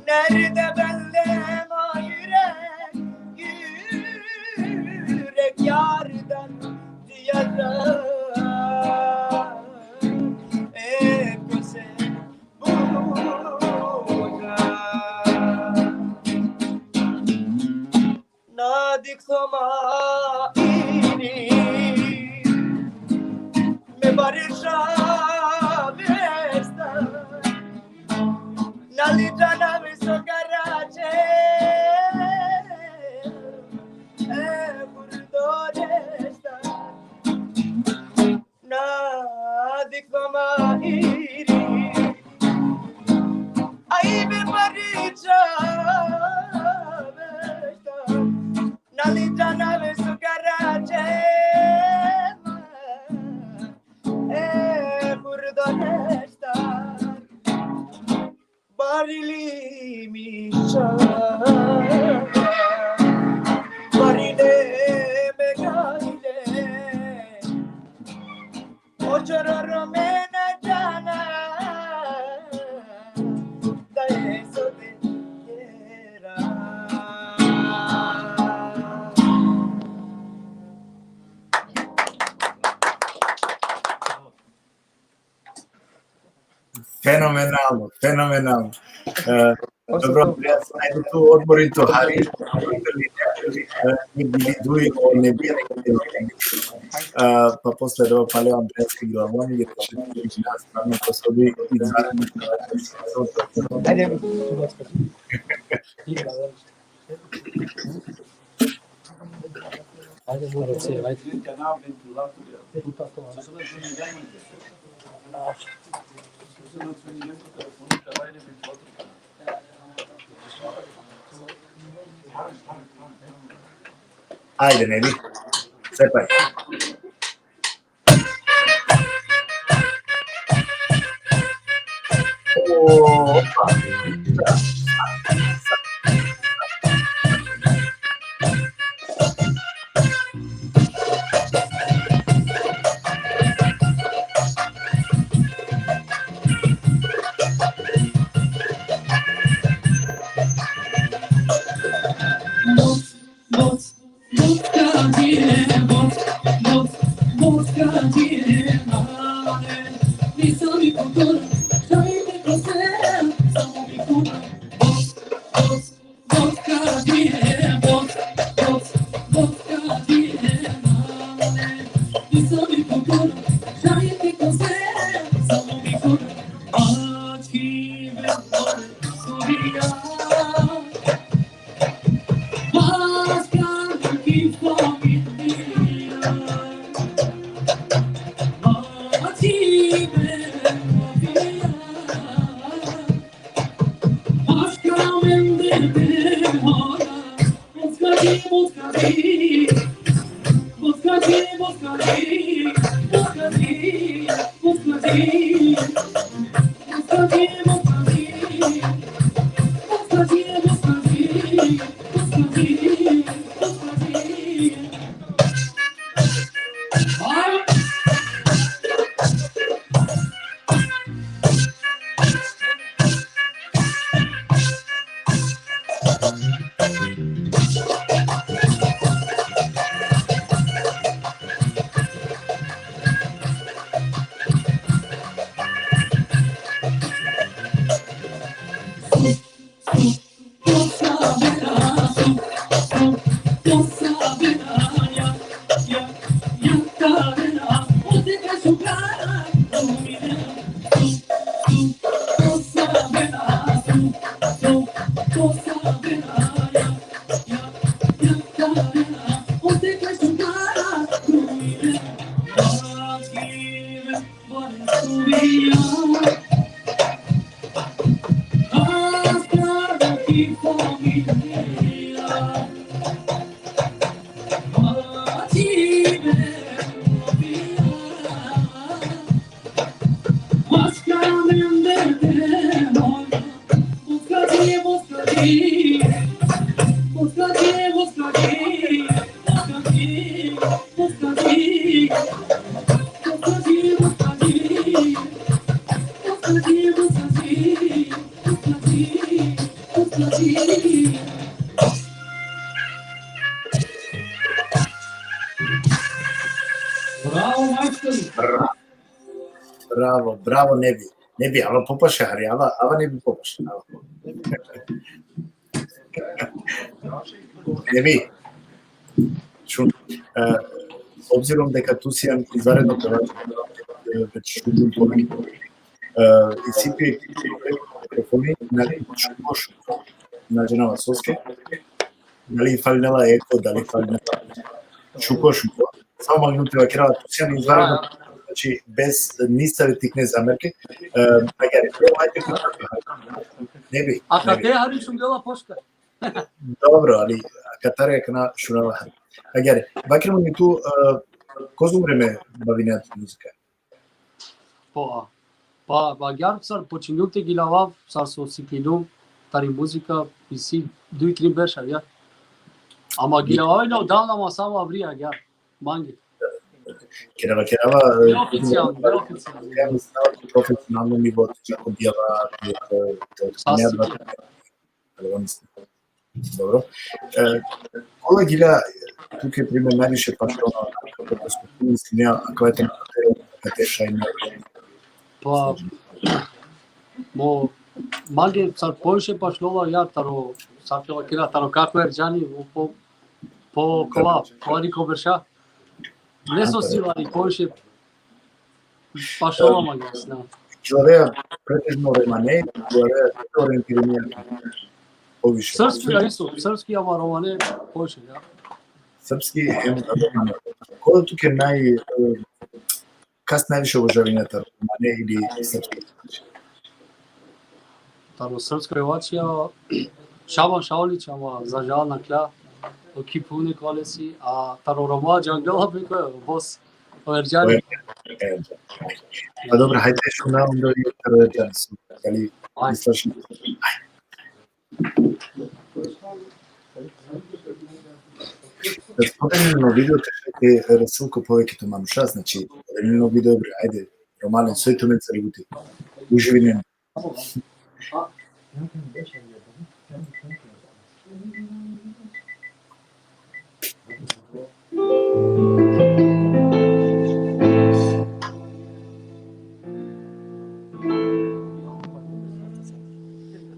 Nerede bellema yürek Yürek yardan yarak Hepsi bucak Nadik soma ini Me barisha vesta Nalitana viso garaje Burdoresta Nadik mama iri Ai me barisha vesta Nalitana viso garaje Burdoresta Barili micha Barine megaile Ochoro romena jana Dae so de yera Fenomenalno, fenomenalno. Dobro, Andreas, ajde tu odmorim to, Hari, ne bili duji, ne bili pa posle da opalio Andreaski glavoni, jer će biti na stranu posodi izvarani. Ajde. Ajde, moram se, ajde. Ajde, Nedi, cepaj. Opa! Bravo, ne bi, alo popaše, ali ava ne bi popaše. Ne bi. S obzirom дека tu si imam izvanredno već šutim pomenut. I sipi mikrofoni na šukoš na ženava soske. Da li falinela eko, da li falinela šukoš. Samo magnutiva kirava, tu si imam izvanredno. Znači, bez nistavitih nezamjerke. Ne bi. A kate hari šum dela pošta? Dobro, ali Katarija kana šurala hari. Agare, bakiramo mi tu, kozu vreme bavinaat muzika? Pa agjar sar počinjute gilavav sar so sikilum tari muzika isi 2-3 beša, ja. Ama gilavav ina udalna ma samo avri agjar, mangi. Kerava. Neoficijalno. Ja mi znao profesionalno nivo, kako bijela, dobro. Кола гиля тук е пример највише паштона како скопини слинија, а која е кате шајна. Па мо маге сар повише паштова ја таро сафила кира таро како ерџани по кова нико берша. Не со сила ни повише паштова маге сна. Килавеа претежно ремане, килавеа ориентирани повише. Српски ама романе повише, ја. Српски која тук е каст највише уважавањата романе или српски? Таро српска ревација Шабан Шаолич, ама за жал на кля, кипуни колеси, а таро рома джангела бекој бос Ерџани. Па добро, хајде шуна онда и Ерџани су. Дали слушам? Споделено видео е Расилко повеќето мануша, значи споделено видео бре, ајде, ромален сојтумен царигути. Уживинен.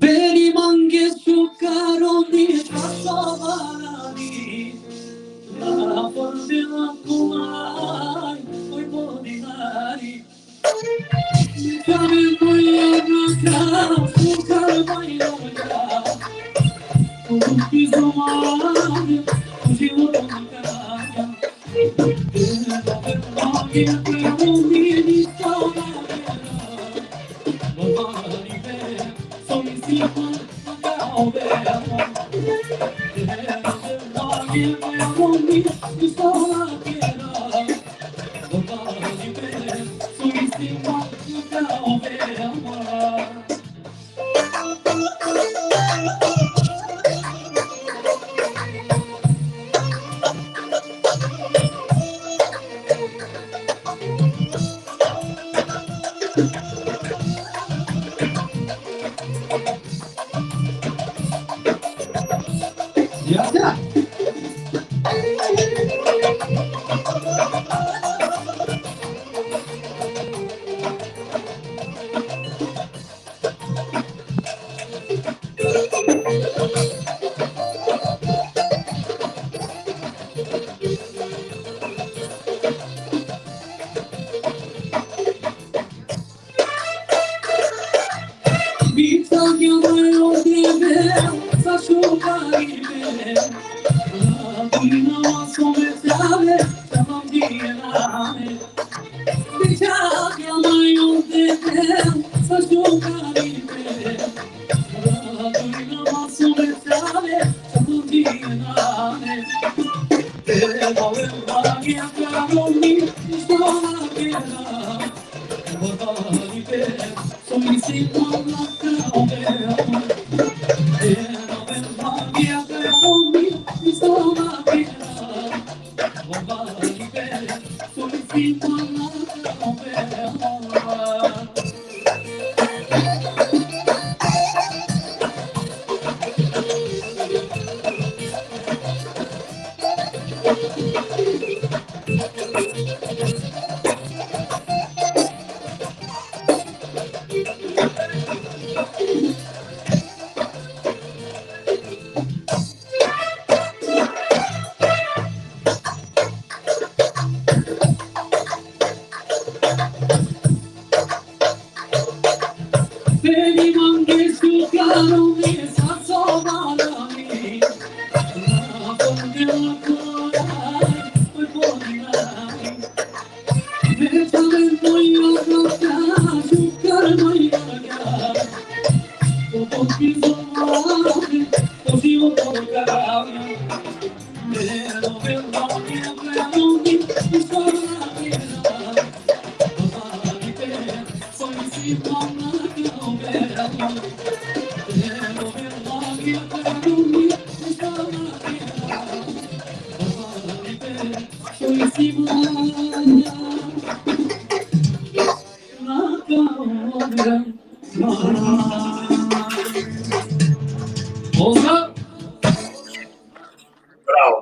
Beni manges chukaroni trasavarani la fordela kumai oi bodinari kami moya naka chukar moya uki zomani ujiwo nikaya Magi premoni ni sauna Magi be soy siapa kau be Magi premoni ni sauna Magi be soy Yeah.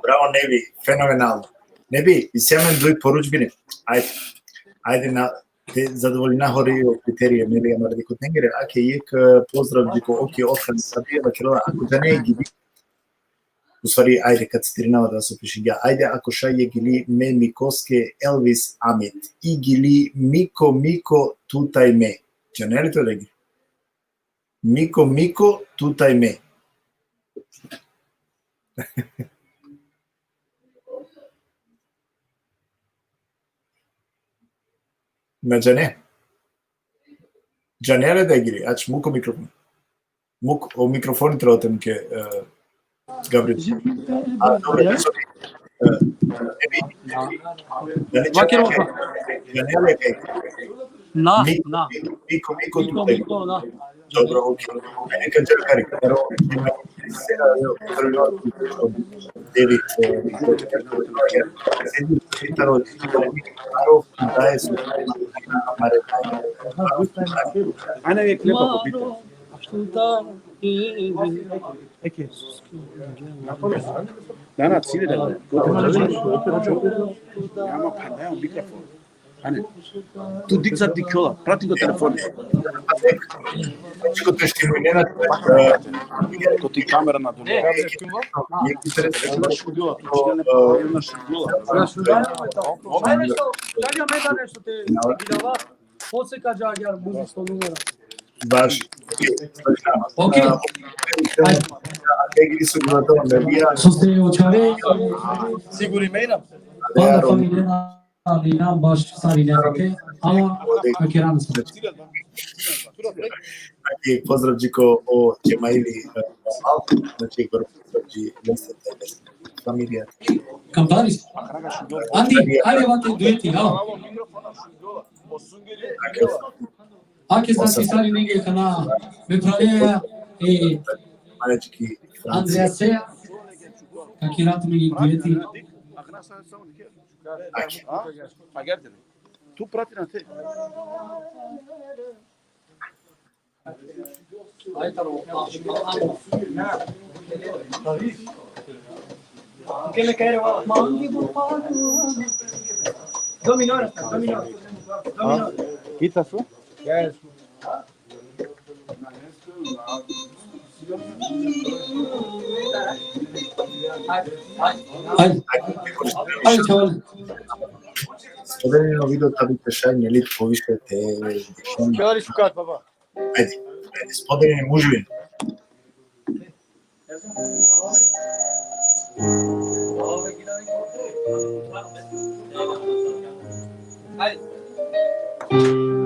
Bravo, Nebi, fenomenalno. Nebi, изсемен двој поручбини. Ајде на те задоволина хореју критерија, нели ама ради код негере, аке јек поздрав дико оки охан сабија бакерова, ако да не ги Усвари, ајде, кад се тренава да се пиши ја, ајде, ако шаје гили ме Микоске Елвис Амит и гили Мико тутај ме. Ќе не ли тоа да ги? Мико тутај ме. На Джане? Джане ли да гили? Ач муко микрофон. О микрофони треба да ке Габриел. Добре, Мико тутај. Dobro, ok. Neka čekari, pero David pitalo da je su Ana je klepa popito. Na, cilje da je. Няма панел микрофон. Ане, tu dic za diciola, prati do telefonu. Всичко ще му не To ti kamera na dole. Baš. Ok. Tegli su gledali Melija. Сигури мејна. Banda familijna Alina baš stari nekake, ама акерам сме. Pozdrav Điko o Đemaili Malku, znači Gorbađi Lestete. familija. Cantares? Andi, ajde vate dueti, ja. Ake znači stari negdje kana me praleja i Malečki Andreja Francija. Seja, kaki ratu negdje dueti. Tu prati na te. Ajde, taro, ¿Qué le cae? Dominó, dominó. Kita su? ajde, ajde, čaval. Spodenjeno video tabi tešaj nelit poviše te dešanje. Kada li šukat, baba? Ajde, spodenjeni mužvin.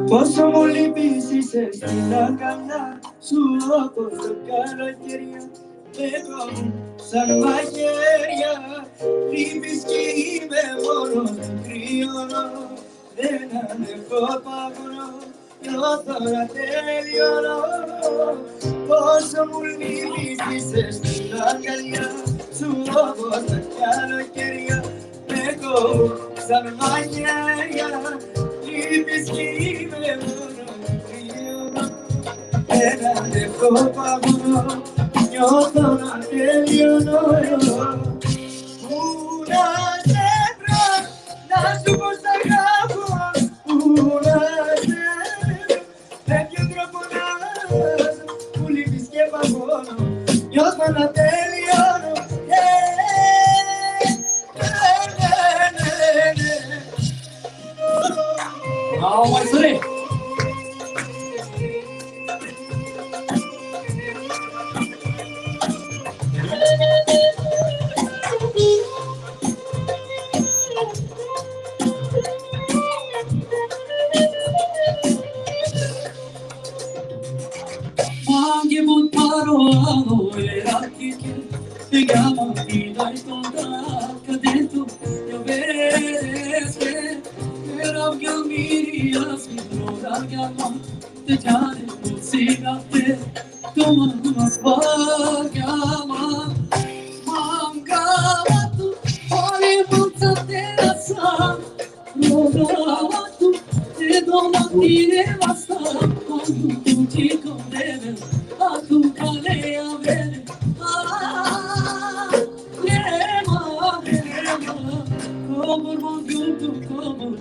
Posso limpisi se stila gana suo posto caracteria ego salvajeria lipiski me moro criolo dena de copa moro yo toda teliolo posso limpisi se stila gana suo posto caracteria ego salvajeria lipiski me moro criolo dena de copa moro yo sono una zebra, la subo sagrado, una zebra, vecchio troppo naso, pulipische pavono, yo sono teliano, Bravo, maestri. Mange montaro era che pegava fino ai contatto dentro io vedessi era gamiri asmi troda gamma te jane sigate toma svagama mangava tu ore buzzate sa rodava tu e domani basta quando tu ci condeve a tu cale a bene como el mundo como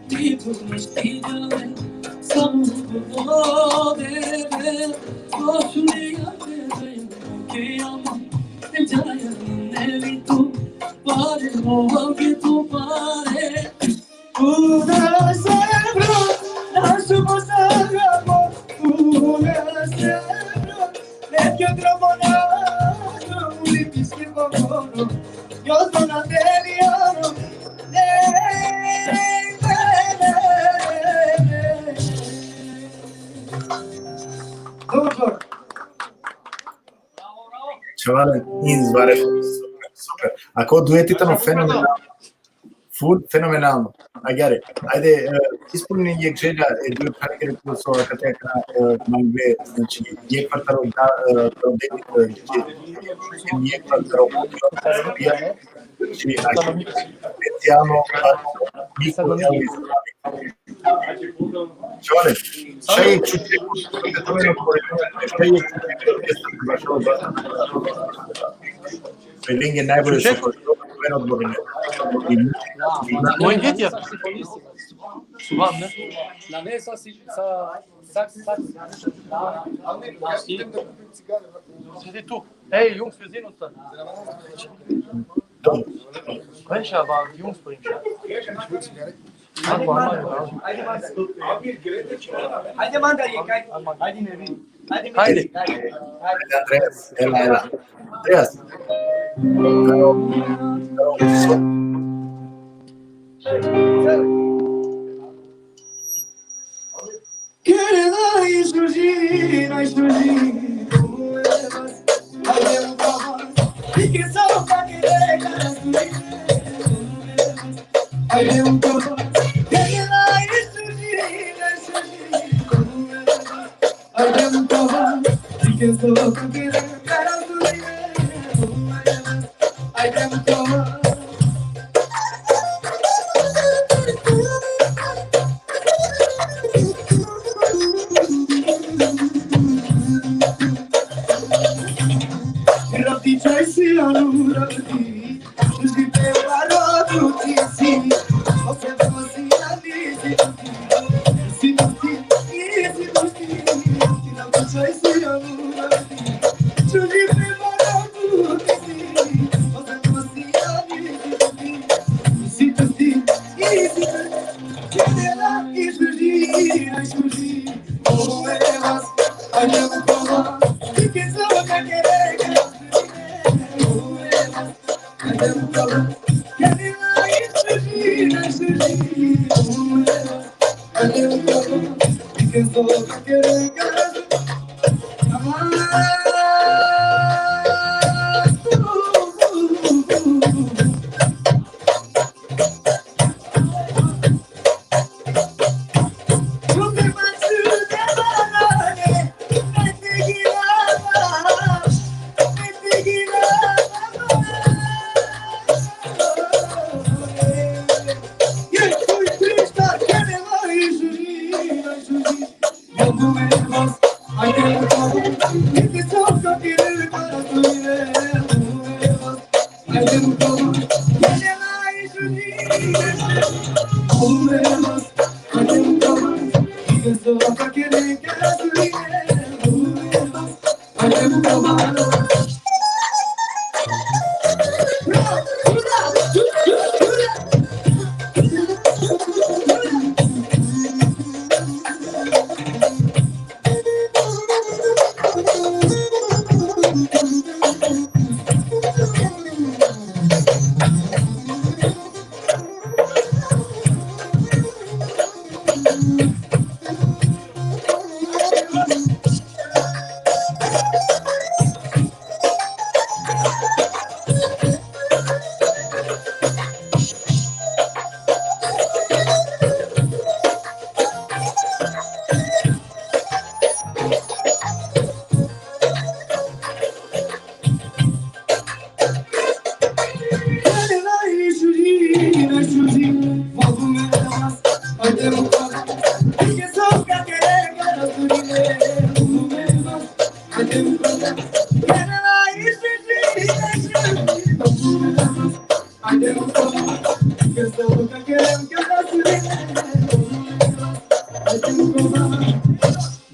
ti tu mistigale samudo deve oshulia deve que ama el jaya nevi tu pare mo que tu pare una zebra, la subo sagrado, una zebra, vecchio troppo naso, pulipische pavono, yo sono teliano, Čavale, izvanredno, super. Ako duetitano fenomenalno, fenomenalno. I get it. Ajde, ispunjen je želja dio kariere koju su akateka Mangve, znači je kvartaro da prodedit je kvartaro Srbija, znači specijalno Niko Elvis. Čovale, šta je čuti gotoveno koridore, šta je čuti bašao Feeling je najbolje što koridore odborine. Moj djetja. Su vam, ne? Na ne sa saks. Sedi tu. Ey, Jungs, wir sehen uns dann. Welcher war Jungs-Bring? Haydi mandalya, haydi nevi. Haydi. Andreas, ela. Andreas. Querida Isusina, Isusina, haydi mutfağa, bir kez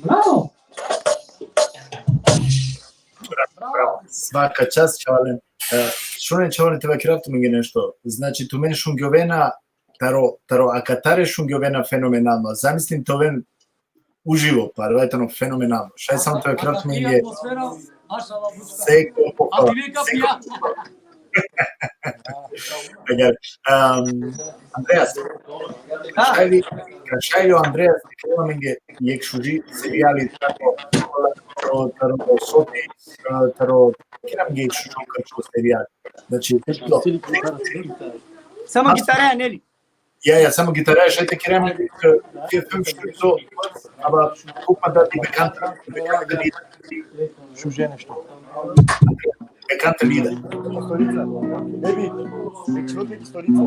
Bravo! Svaka čast, čale. Šune čale treba kraptu mi nešto. Znači, tu meni šungjovena, taro akatare šungjovena fenomenalno. Zamislim to ven uživo, pa rvajtano fenomenalno. Šaj samo treba kraptu mi je seko pohvala. Andreas, Kašajlo Andreas, Krelamenge, Jekšuži, serijali taro soti, taro Krelamenge Jekšuži krčko serijali. Znači, Samo gitara, Neli. Ja, samo gitara, šaj te Krelamenge, film škripto, aba kupma da ti bekanta Lieda. Šuže nešto. Bekanta Lieda. Baby, exotic storica.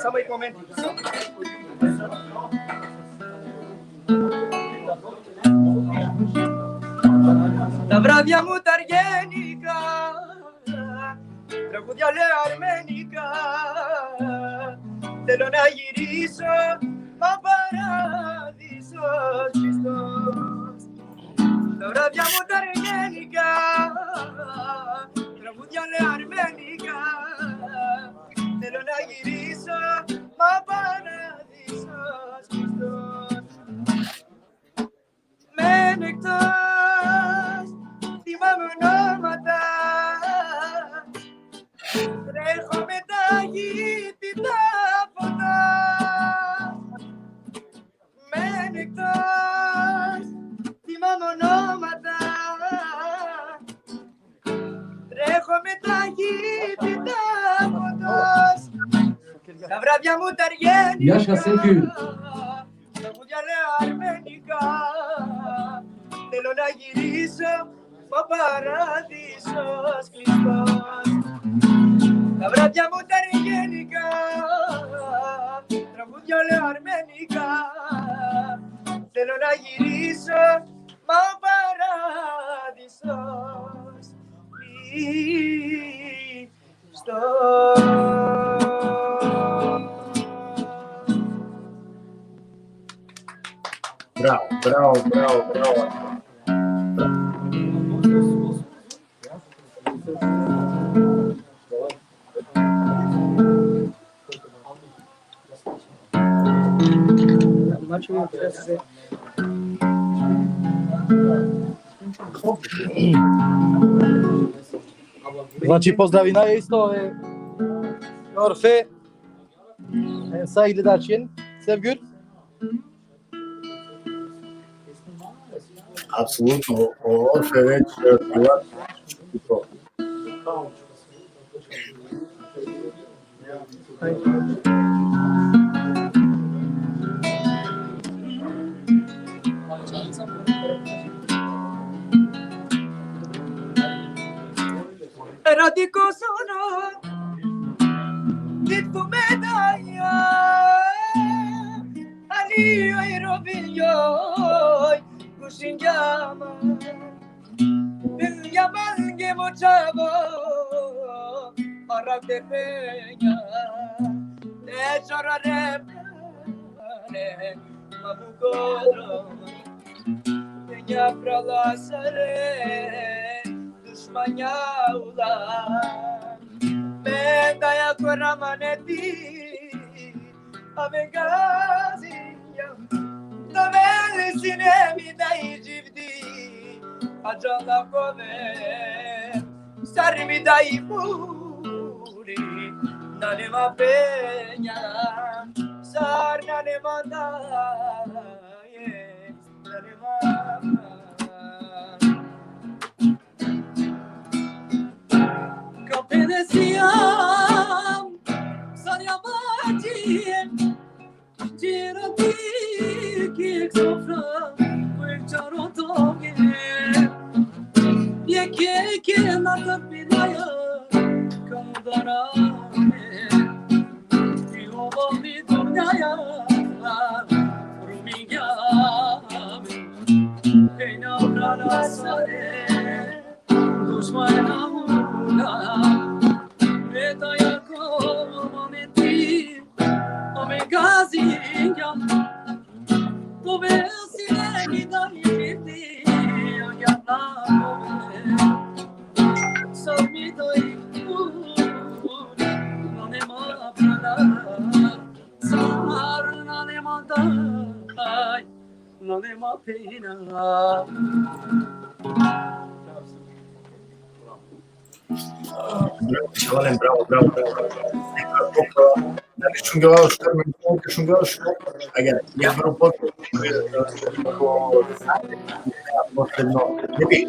Samo i moment. Τα βράδια μου τα αργένικα, τραγούδια λέω αρμένικα. Θέλω να γυρίσω, μα παράδεισος Χριστός. Τα βράδια μου τα αργένικα, τραγούδια λέω αρμένικα. Θέλω να γυρίσω, μα παράδεισος Χριστός. Μένω εκτός, θυμάμαι ονόματα. Τρέχω με ταχύτητα φωτός. Μένω εκτός, θυμάμαι βράδια μου τα αργένικα, Γεια σας, Σέκη. τραγούδια λέω αρμένικα. Θέλω να γυρίσω, μα παράδεισος κλειστός. Τα βράδια μου τα αργένικα, τραγούδια λέω αρμένικα. Θέλω να γυρίσω, μα ο παράδεισος Bravo, bravo, bravo, bravo. Значи поздравина isto Orfe sa gledačin Sevgül. Apsolutno, Orfe već pila. Erotico sono di tu medaglia, Alio e Robiglio, Cuscingiama, Bigliamal che mocciavo, Arra de Peña, e Ciorare, Mabucolo, Peña fra la sare. Manyaula Mendaya Koramaneti Avengazia Doveli sinemi dai givdi Ajala kove Sarmi dai puri Nane ma peña Sarna ne mandaye Nane ma Pedesiam Sariamatien Girati Ki sofra Quel charotoge Ye nata pinaya Kamudarame Io volli tornaya Rumigame Pena brana sare Dushmana mula Metaya komameti Omegazinja Dove sileni daliti Agana dove Salmi dai Non è ma prana Sar non è ma dai Non è ma pena Šalim, bravo. Da li šungavao štrmen, koliko šungavao štrmen, agar ja vrlo potrebno ko potrebno, ne bi.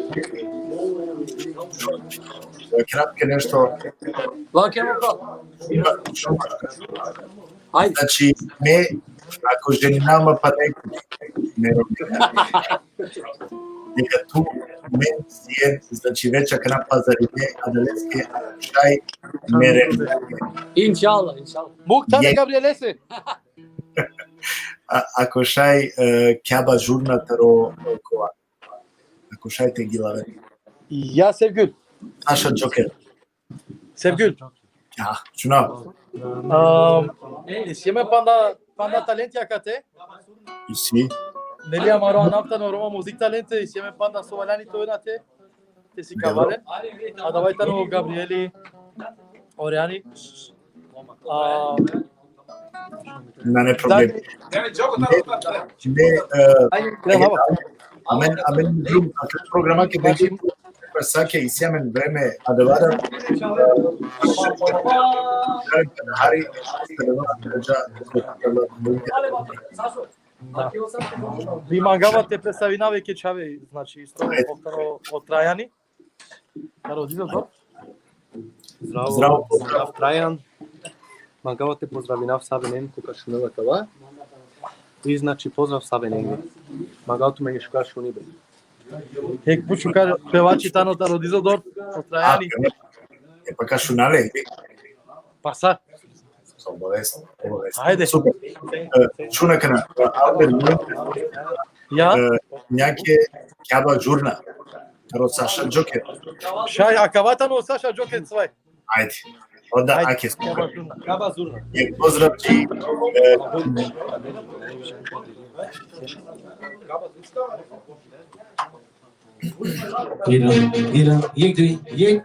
Kratke nešto. Znači, me, ako ženinama pa ne robi. Neka tu men sjed, znači veća knapa za rime, adaleske, šaj, mere. Inshallah. Muhtara Gabrielese. Ako šaj kjaba žurna taro kova. Ako šaj te gilave. Ya Sevgül. Saša Joker. Sevgül. Ja, şuna. Insieme Panda Talenti Akate. Isi. Nelia Maro Anapta no Roma Music Talente insieme Panda Sovalani Toenate. Tesi Cavale. Adavaitano Gabrieli Oriani. Non è problema. Amen drum programa che vedi sa che insieme vreme adevara hari Vimagava te predstavinave ke čave, znači isto od Trajani. Rodino to? Zdravo. Trajan. Magao te pozdravina v Savenem, ko kašunela kava. I znači pozdrav Savenengi. Magao tu meni šukar šunibe. Hek pučukar pevači tano taro dizodor, otrajani. E pa kašunale, Pa sa, obavezno. ajde. Super. Šunakana, Albert, Ja, някакви кяба журна. Таро Саша Джокер. šaj, a kavatano Saša Džokec svaj. Ajde. Onda Ajde, Akis. Kaba zurna. Pozdrav ti. Ira, yek.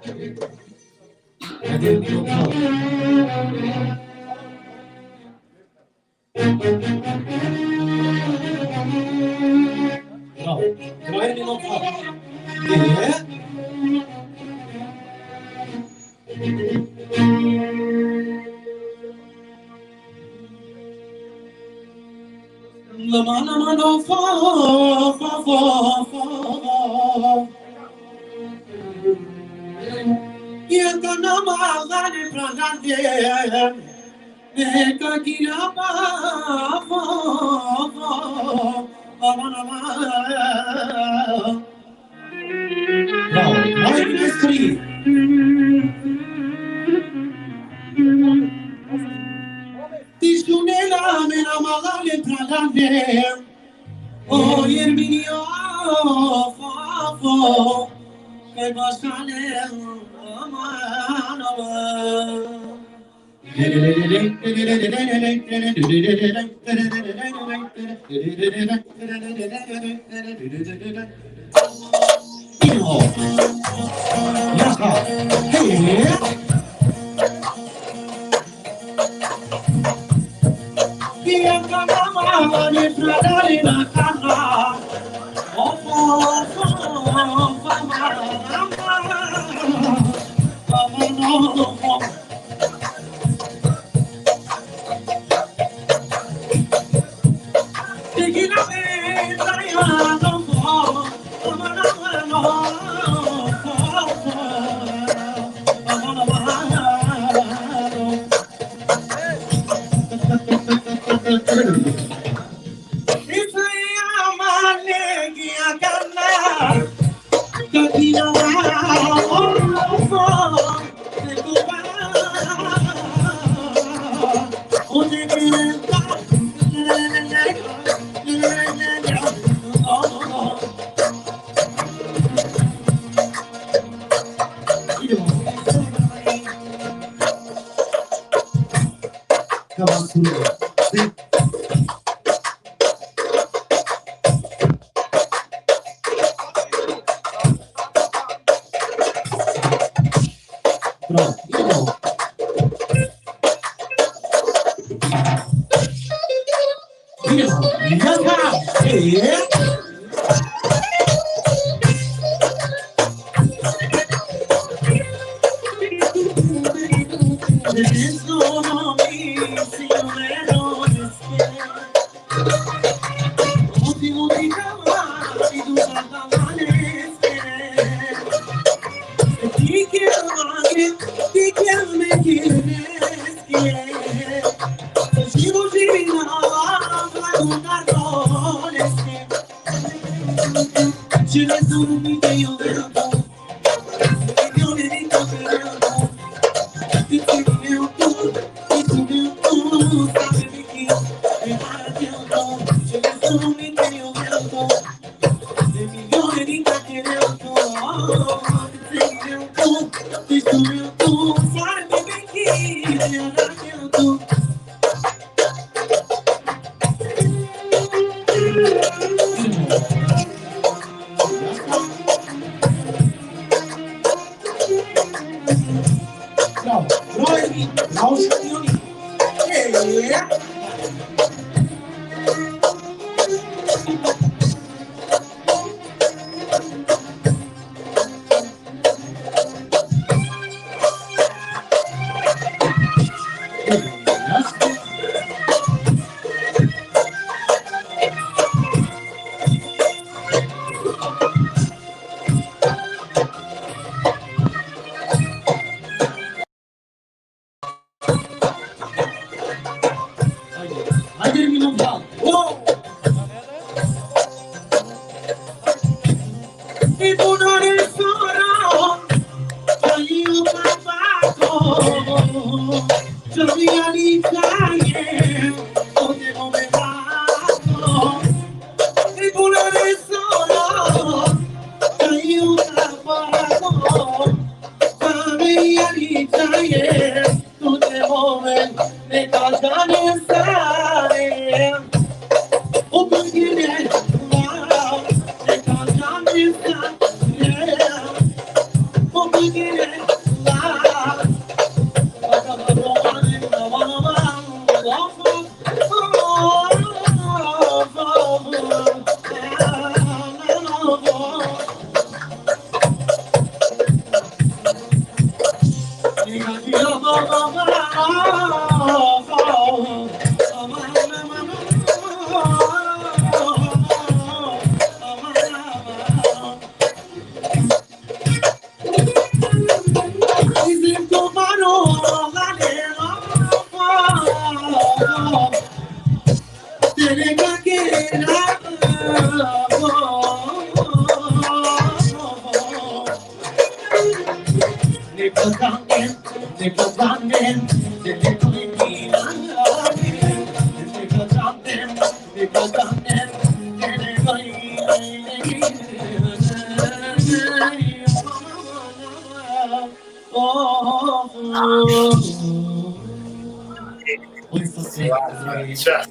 Čas.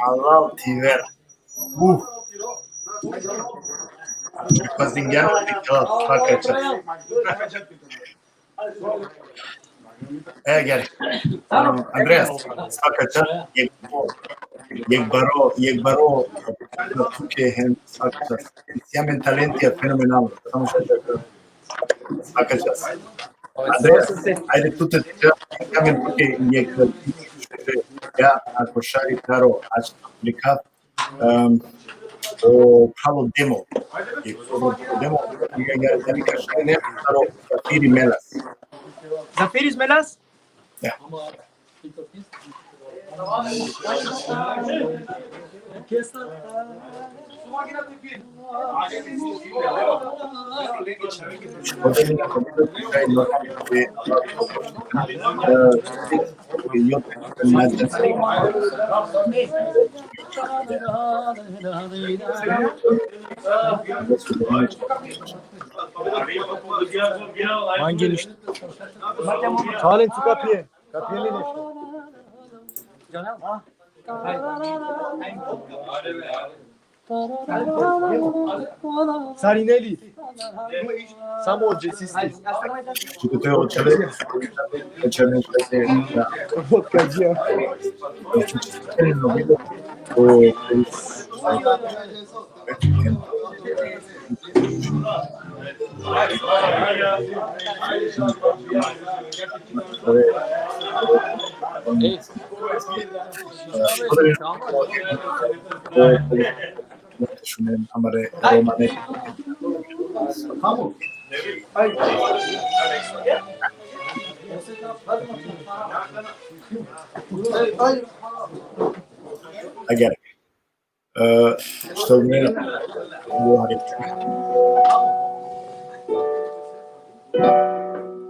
Allah ti vera. Pazingano ti kala, svaka čast. Geri. Andreas, svaka čast. Jek baro tuke hem svaka čast. Sjamen talent je fenomenalno. Samo što je svaka čast. Andreas, ajde tu te kamen tuke jek ja ako šari taro ač aplikat o pravo demo. Je demo ja mi kašari ne taro Zafiri Melas. Zafiris Melas? Ja. Hangi işte? Talent kapıya. Kapıya ne işte? Sarinelli. Samo jesisti. Çünkü to je očele, očele špete da Vodkađija. Şunun amare romane. I get it. Što bi mene govoriti?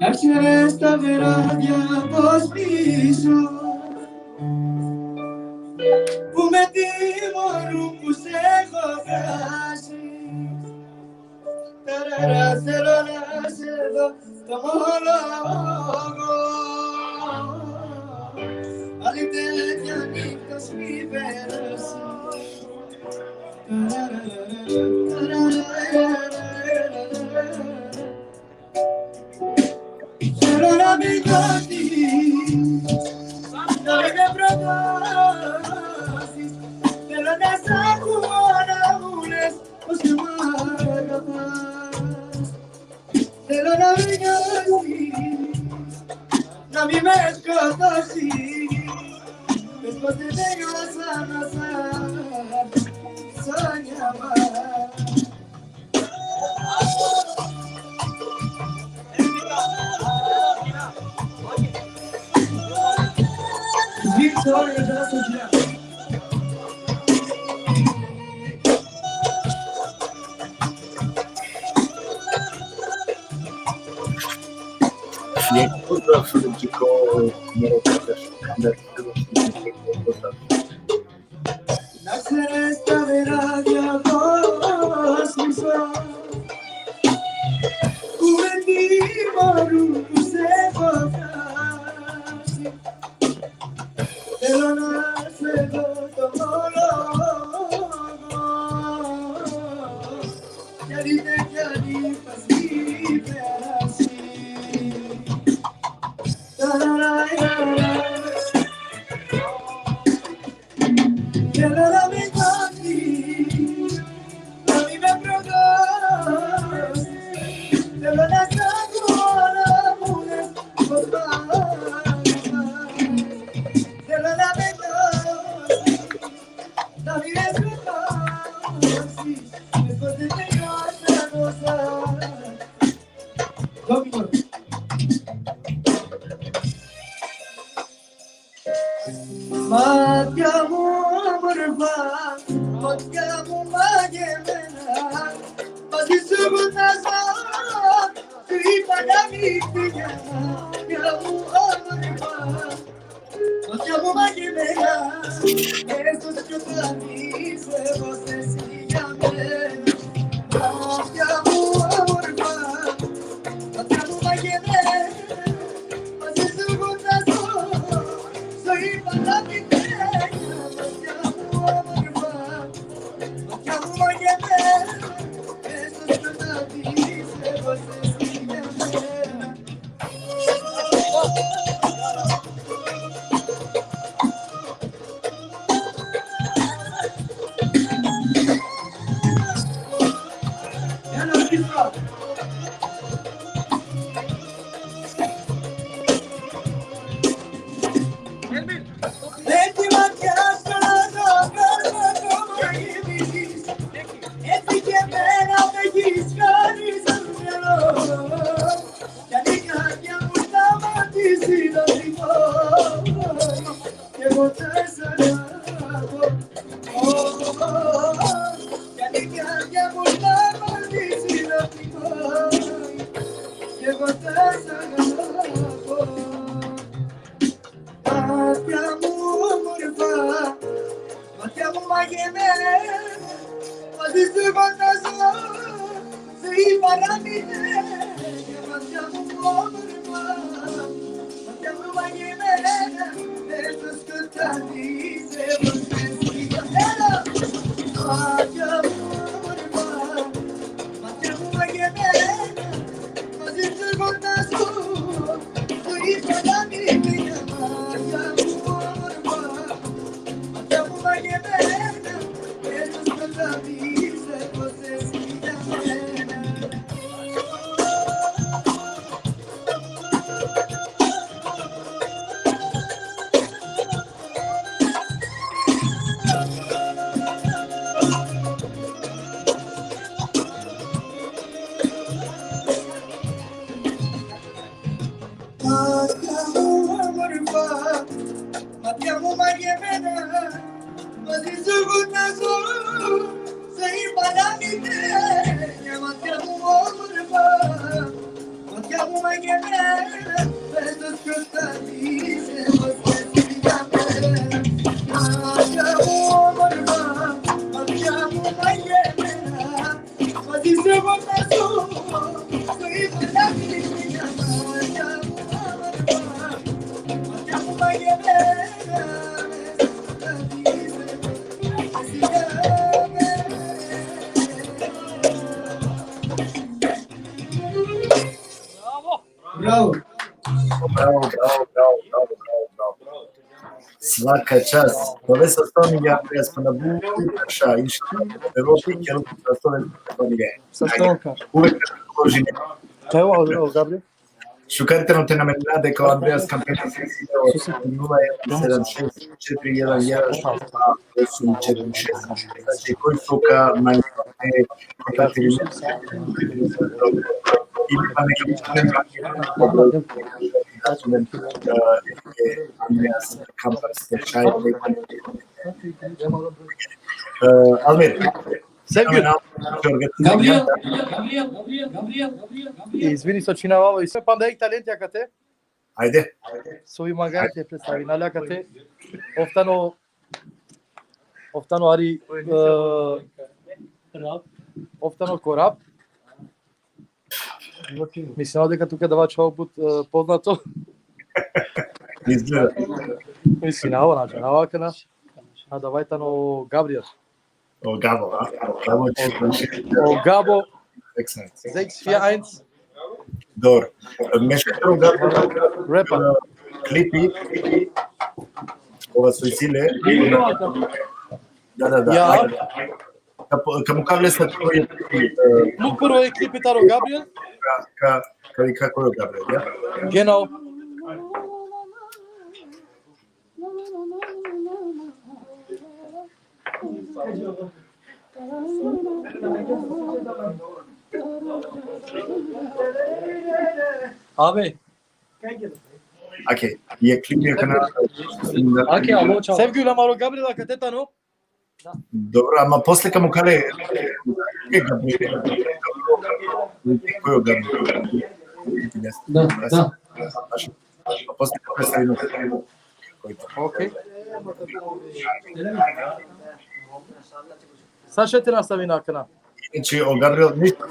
Esta verania dos pisos Pumetimos rumbo seco casi Tarara serona sedo Tomolo Alite llanitos liberas Serona mi gati Dove me provasis Pero nessa cuana unes Os que Serona mi gati Na mi mescotasi Después de medio a sanazar Soñaba Victoria da Sodia. Je kurwa tylko nie też Nacer esta verania cosmica Juventi moru se focasi Pero nace tomolo Yarite yari pasi perasi Yarara mi gati La mi me progas Pero nasa kuala munes Pero la verdad La mi me progas Después de que yo hasta gozar Domingo Ma ti amo vârfa, mă cheamă Magemena, mă zice bunăza, stripa la mică, cheamă vârfa, mă cheamă Magemena, Iisus cântării se văsesi Amena, mă cheamă vârfa, mă cheamă Magemena, mă zice bunăza, stripa la mică. Svaka čast. Ove sa Stonija, ja smo na Bukaša išli u Evropi, jer sa Stonija. Sastonka. Uvek položim. Kaj je ovo, Gabriel? Šukanteno te namenade kao Andreas Kampena 0176 411 846. Znači, koji su ka manje kontaktirani ili pa Andreas Kampas tečaj. Almir, Gabriel. Извини, сочинавава и се пам да е талент јакате. Ајде. Сови магајте представи налјакате. Офтано ари офтано кораб. Мислам дека тука давача опут познато. Изгледа. Мислам на навакана. А давајтано Габриел. O Gabo, a? O Gabo. Excellent. 641. Dobro. Meškatro Gabo. Repa. Klipi. Ova su izile. Da. Ja. Ka mu kavle sa tvoje... Mu prvo je klipi taro Gabriel. Kako je Gabriel, ja? Genau. Abi. Окей. Je klip je kanal. Sevgili Amaro Gabriela Katetano. Добро, ама после каму кале кој Габриел? Да. А после представи Окей. Sad ще ти настави на канал. Иначе о Габриел ништо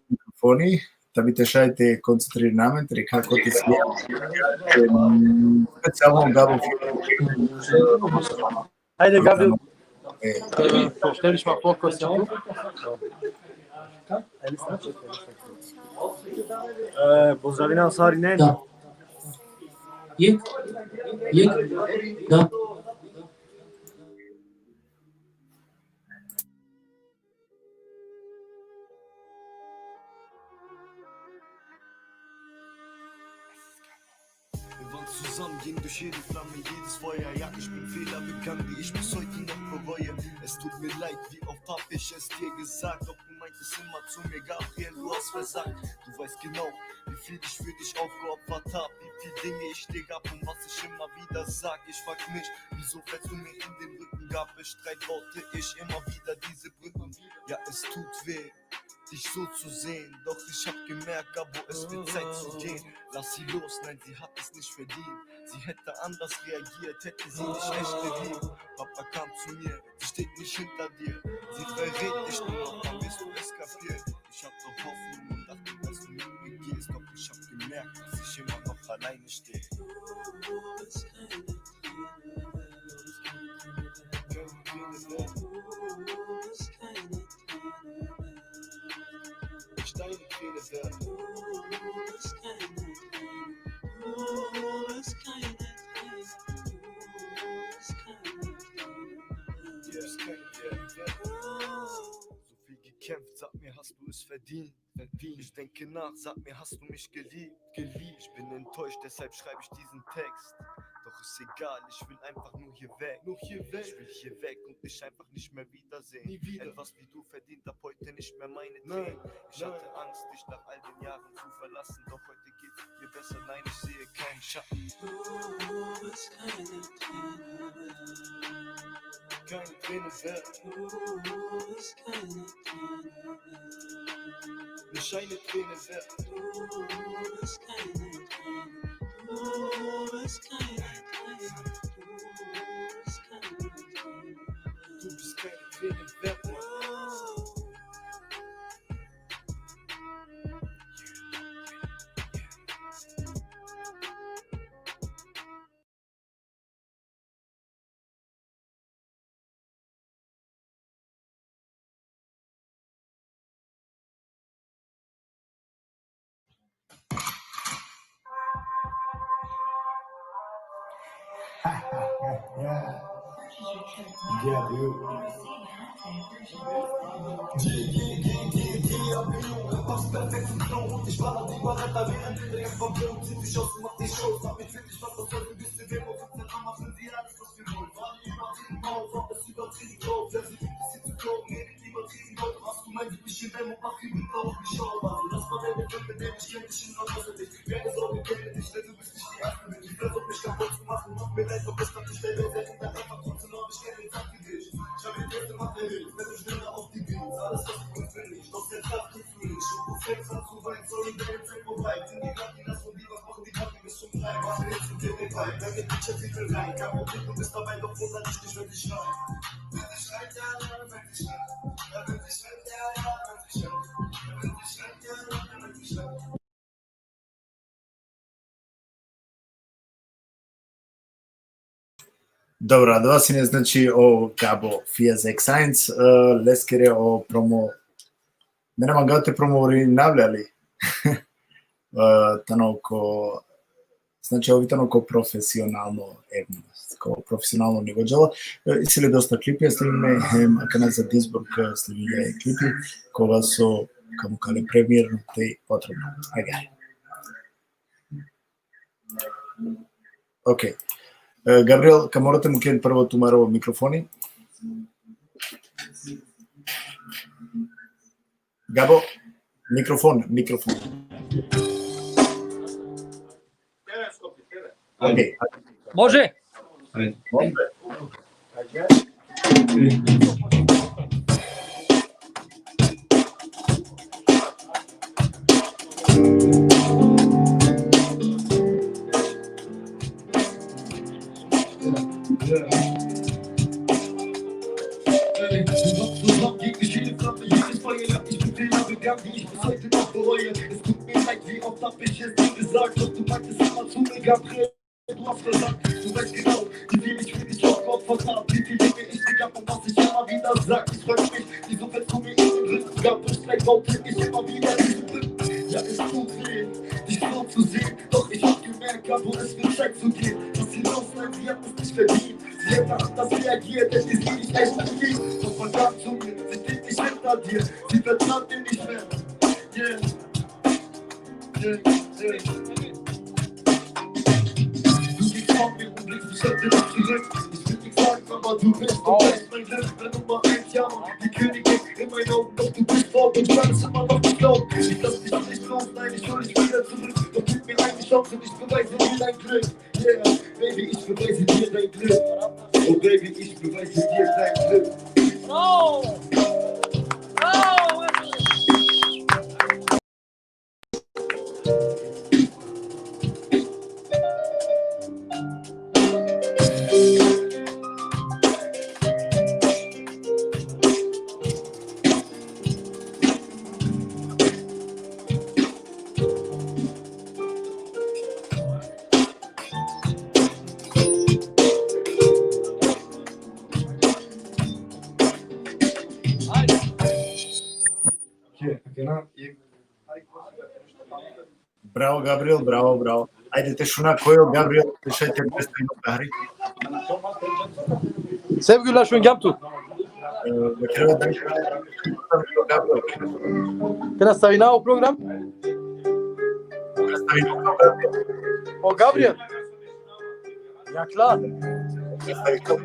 микрофони, да ви тешајте концентрираме, како ти се специјално Габо. Ајде, Габриел. Ще лиш ма фокус ја tu? Поздрави на Саринен. Да. Јек. Да. Wir wollen zusammengehen durch jede Flamme, jedes Feuer. Ja, ich bin fehlerbekannt, wie ich bis heute noch bereue. Es tut mir leid, wie oft hab ich es dir gesagt. Doch du meintest immer zu mir, Gabriel, du hast versagt. Du weißt genau, wie viel ich für dich aufgeopfert hab, wie viel Dinge ich dir gab und was ich immer wieder sag. Ich frag mich, wieso fällst du mir in den Rücken? Gab es Streitworte, ich immer wieder diese Brücken. Ja, es tut weh, dich so zu sehen, doch ich hab gemerkt, Gabo, es wird Zeit zu gehen. Lass sie los, nein, sie hat es nicht verdient. Sie hätte anders reagiert, hätte sie dich echt geliebt. Papa kam zu mir, sie steht nicht hinter dir. Sie verrät dich nur noch, dann wirst du es kapieren. Ich hatte Hoffnung und dachte, dass du mit mir gehst, doch ich hab gemerkt, dass ich immer noch alleine stehe. Deine Quelle werden. So viel gekämpft, sag mir, hast du es verdient? Ich denke nach, sag mir, hast du mich geliebt? Ich bin enttäuscht, deshalb schreibe ich diesen Text. Doch ist egal, ich will einfach nur hier weg. Ich will hier weg und dich einfach nicht mehr wiedersehen. Etwas wie du verdient hab heute nicht mehr meine Tränen. Ich hatte Angst, dich nach all den Jahren zu verlassen. Doch heute geht's mir besser, nein, ich sehe keinen Schatten. Keine Träne wert. Nicht eine Träne wert. Du bist keine Träne wert, Mann. Добро, да си не значи о Gabo Fiazek Science, лескере о промо. Мене мангате промо оригинале таноко значи овитано ко професионално ко професионално ниво джела. Исели доста клипи, сливме канал за Дисбург, сливме клипи кога со каму кале премиерно те потребно. Ајде. Окей. Габриел, ка морате му кен прво тумарово микрофони. Габо, микрофон. Окей. Може? Ajde. Može. Zusammen gegen Geschichte, Flamme, jedes Feuer, ja, ich bin Fehler begangen, die ich bis heute noch bereue. Es tut mir leid, wie oft hab ich es dir gesagt, doch du meintest immer zu mir, Gabriel, du hast versagt. Du weißt genau, wie viel ich für dich aufgeopfert hab, wie viel Dinge ich dir gab und was ich immer wieder sag. Ich frag mich, wieso fällst du mir in den Rücken, gab es vielleicht baute ich immer wieder diesen Rücken. Ja, es tut weh, dich so zu sehen, doch ich hab gemerkt, wo es wird Zeit zu gehen. Was hier los, nein, sie hat es nicht verdient. Sie hätte anders reagiert, hätte sie dich echt geliebt. Doch verdammt zu mir, sie steht nicht hinter dir. Sie vertraut dir nicht mehr. Yeah. Yeah. Du gehst von mir und blickst bis heute nicht zurück. Ich will nichts sagen, aber du bist und bleibst mein Glück. Wenn Nummer 1, ja, die Königin in meinen Augen. Doch du bist fort und kannst immer noch nicht glauben. Ich lass dich nicht los, nein, ich hol dich wieder zurück. Doch gib mir eine Chance und ich beweise dir dein Glück. Yeah, Baby, ich beweise dir dein Glück. Oh Baby, ich beweise dir dein Glück. No! No! Bravo, Gabriel, bravo, bravo. Ajde, te şuna koyuyor, Gabriel, dışarıda göstereyim Bahri. Sevgiler şu yaptı. Treba da Gabriel. Te nastavi na ovo program? Nastavi na Gabriel. O Gabriel. Ja, klar. Nastavi to.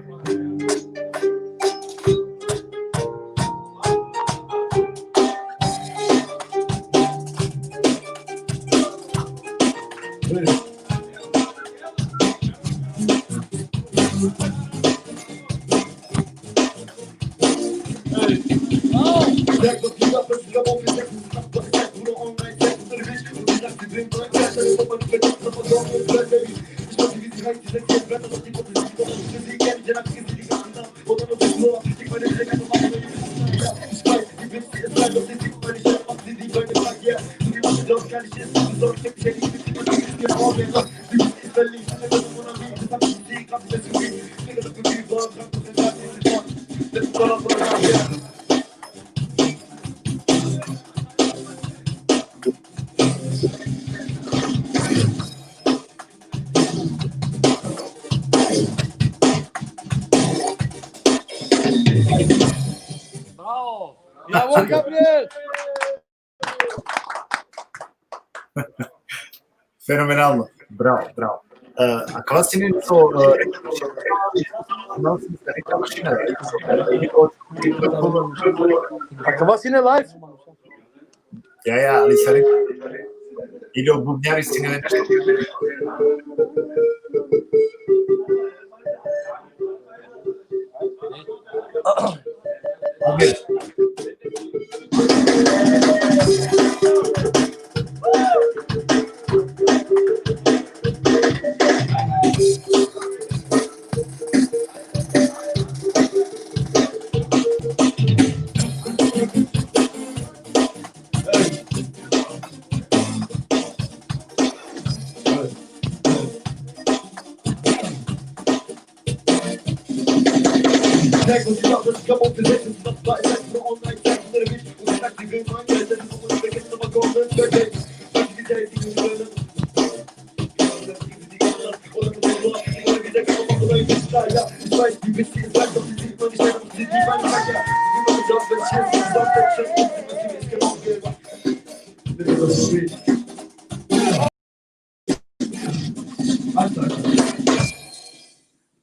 Bravo. Bravo, Gabriel. Fenomenalno. Bravo, bravo. A kakva si ne to neka mašina? A kakva si ne live? Ja, ali sam ili o bubnjari si ne nešto.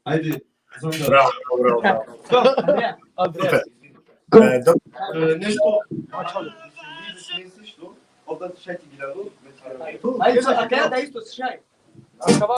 Ajde, Bravo. Andreja. Nešto, ovdje šaj ti gledao, Ajde, a kada da isto šaj? Acaba.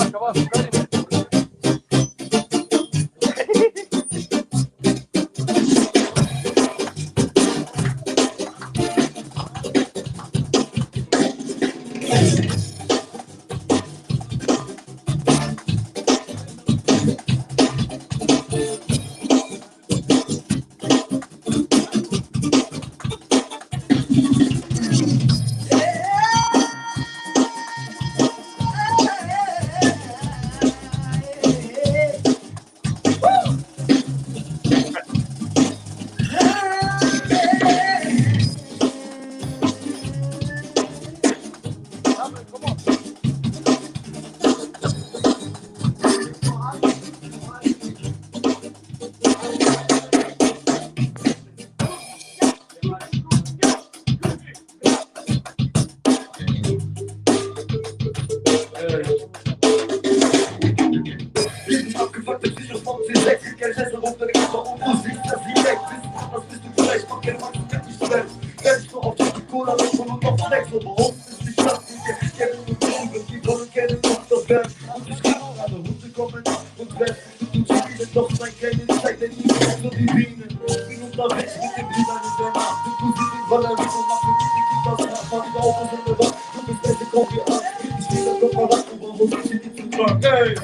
Hunde kommen und werden und spielen doch mein kleines Zeit, denn ich bin so die Bienen. Bin unterwegs mit den Brüdern in der Nacht. Du siehst in Valerie und mach mit die Kinder nach. Fahr wieder auf unsere Wand. Du bist besser, komm hier an. Ich stehe da doch mal ran, aber wo sind die zu tragen? Hey!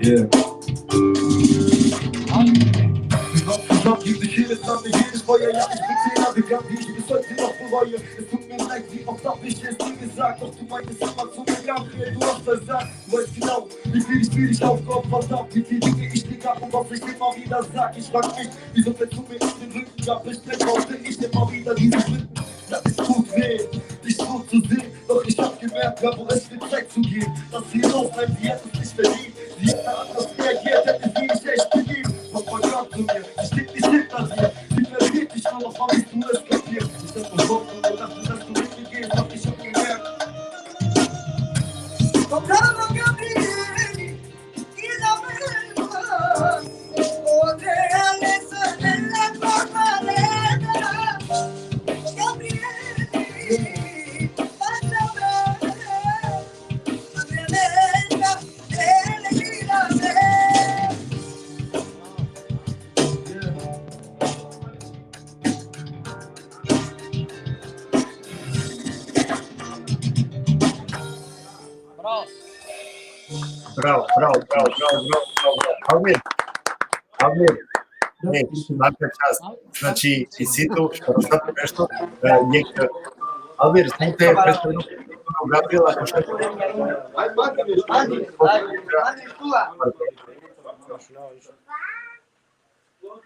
Yeah. Gib dich jedes Land, nicht jedes Feuer, ja, ich bin sehr bekannt, wie ich bis heute noch bereue. Es tut mir leid, wie oft hab ich es dir gesagt, doch du meintest immer zu mir, Gabriel, du hast versagt. Du weißt genau, wie viel ich aufgeopfert hab, wie viel Dinge ich dir gab und was ich immer wieder sag. Ich frag mich, wieso fällst du mir auf den Rücken, gab ich nicht, brauchte ich immer wieder diese Schritten. Das ist gut weh, dich so zu sehen, doch ich hab gemerkt, ja, wo es wird Zeit zu gehen. Das hier los bleibt, sie hat es nicht verdient. Sie hätte anders reagiert, hätte sie mich echt geliebt. Was man glaubt zu mir, ich steht nicht hinter dir. Sie verliert dich nur noch, wann du es kapierst. Ich hab nur Bock und dachte, dass du mit mir gehst, doch ich hab gemerkt. Bravo. Almir. Ne, svaka čast. Znači, i si tu, što sad nešto, Almir, sam te predstavljeno Gabriela, ako što je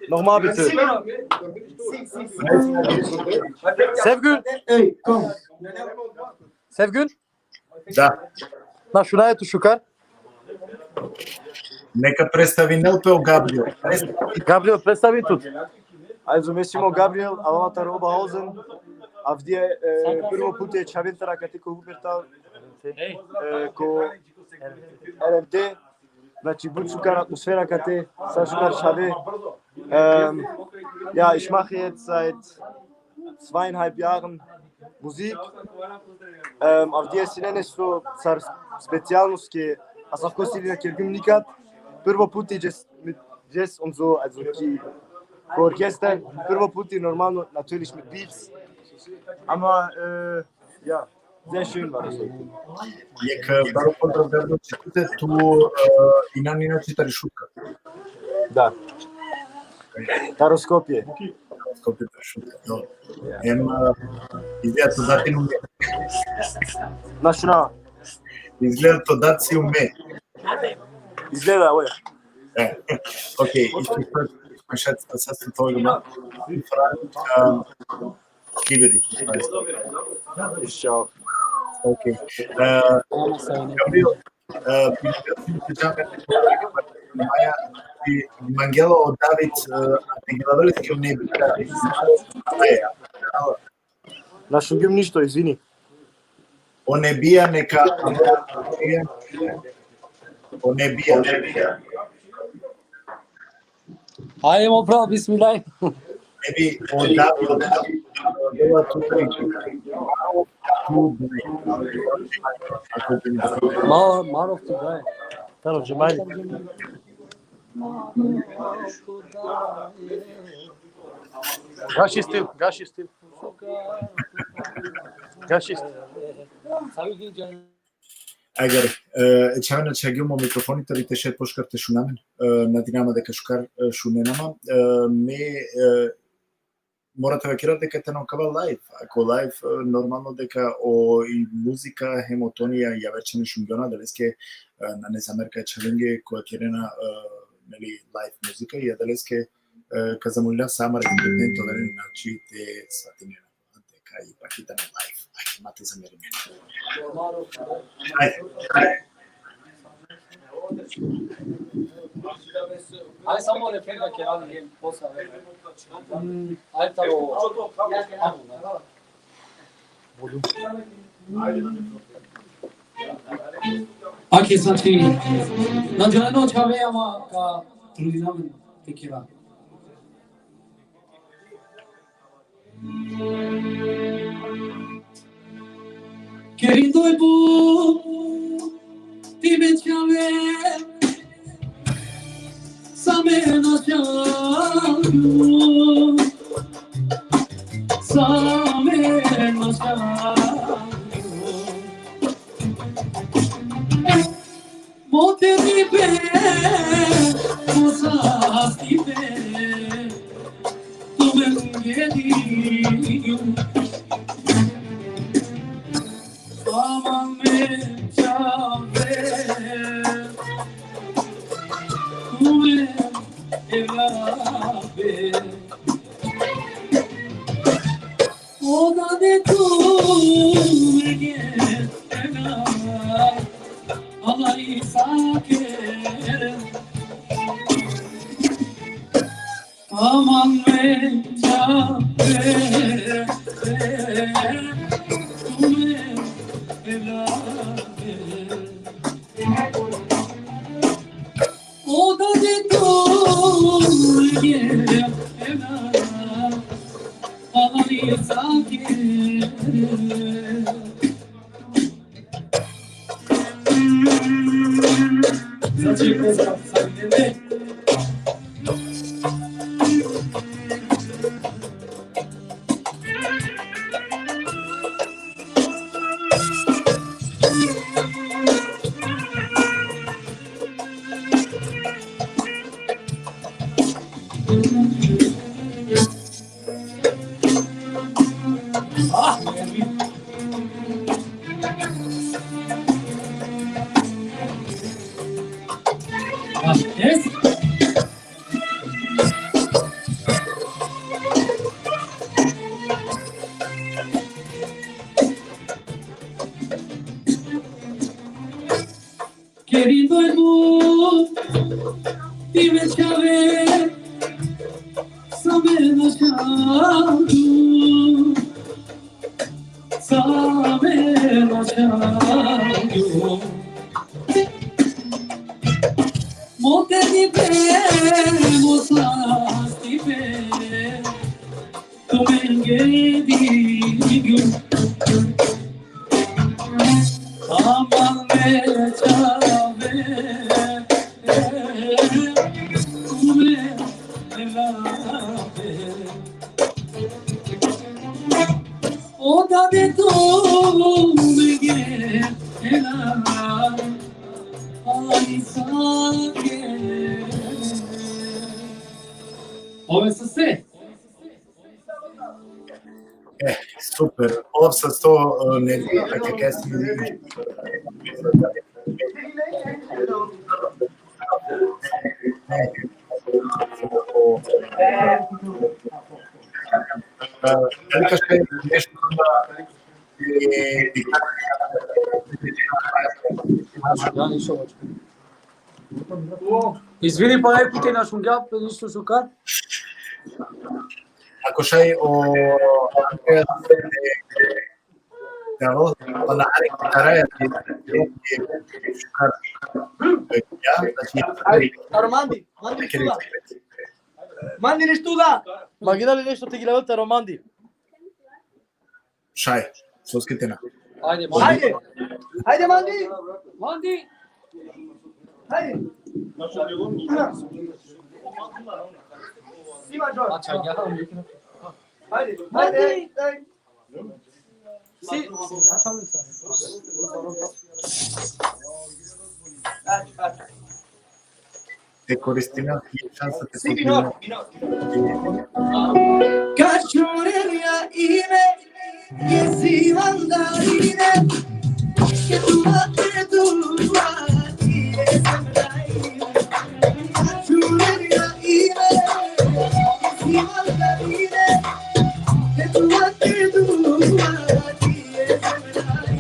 Nochmal bitte. Sevgül. Sevgül. Da, Na šuna je tu šukar. neka predstavi Nelpeo Gabriel. Gabriel, predstavi tu. Also, ми смо Gabriel, Аватар Oberhausen. Авдие прво пут е Чавентара катеко Вупертал. Ко РМТ. Значи, gut Sukar Atmosphäre KT, Sashukar Schade. Ja, ich mache jetzt seit 2,5 Jahren Musik. Auf die Sinene so Spezialnost, als auf Kostili Kirgum Nikat. Prvo put ist mit Jazz und so, also die Orchester. Prvo put normalno natürlich mit Beats. Aber ja, sehr schön war das. Jek baru pozdravljamo čitute tu i na nina čitari šuka. Da. Taroskopje. Skopje šuka, no. Izgleda to dati ume. Nacional. Izgleda to dati si ume. Izgleda, oj. Ok, ispričati sastav tvojega Skibedi. Ciao. Ok. Gabriel, Maja i Mangelo od David Antigilavelski u nebi. Na šungim ništo, izvini. On ne bija neka... On ne bija. Ajmo prav, bismillah. Ne bi od David bila tu Marov tu daje. Taro, Džemajli. Gaši stil. Agar çavena çagimo mikrofonita vi teşet poşkarte şunamen nadinama дека шукар шуненама ме morate векират дека те наукава лайв. Ако лайв нормално дека о и музика хемотонија ја вече не шунгона далеске на незамерка чаленге која керена нели лайв музика и далеске казамулна самар индепендент оверен начи те сватинена дека и пакита на лайв. Ајде мате замериме. Aj samo refren da će radi posao. Aj taro. Volum. Aqui Santinho. Não já não chave ama ka trudinam tequila. Querido e bu ti me chave same na chave same na chave mote di pe mosas di pe tu me ngedi amame chave tu me evlabe oda de tu me gena Allah isake aman me chave tu me evlabe oda de tu me gena Allah isake Saçı kızım sandene Ah, yes. Querido irmão, dime chave, sabe na chave, sabe na chave. Mote di pe, mosas di pe, tu me ngedi aman me chave, tu me evlabe, oda de tu me gena OSC. Super. 800 ne ake kesti. Da li kažete nešto Ja nisam očekao. Izvini, pa ne pitaj naš mundial, nisto šukar. Ako šaj o Evo, ona Araja šukar. Ja, znači... Armandi, mandi studa. Mandi li studa. Magina li nešto ti gledate Romandi? Šaj, soskitena. Ajde, Hajde, hajde Mandi. Mandi. Hajde. Sima John. Ača, ja vam mikro. Hajde, hajde. Si. Te koristina i šansa te Si skupina. Cachorreria ime, che si mandarine, che tu batte tu guardi e sembrai. Cachorreria ime, che si mandarine, che tu batte tu guardi e sembrai.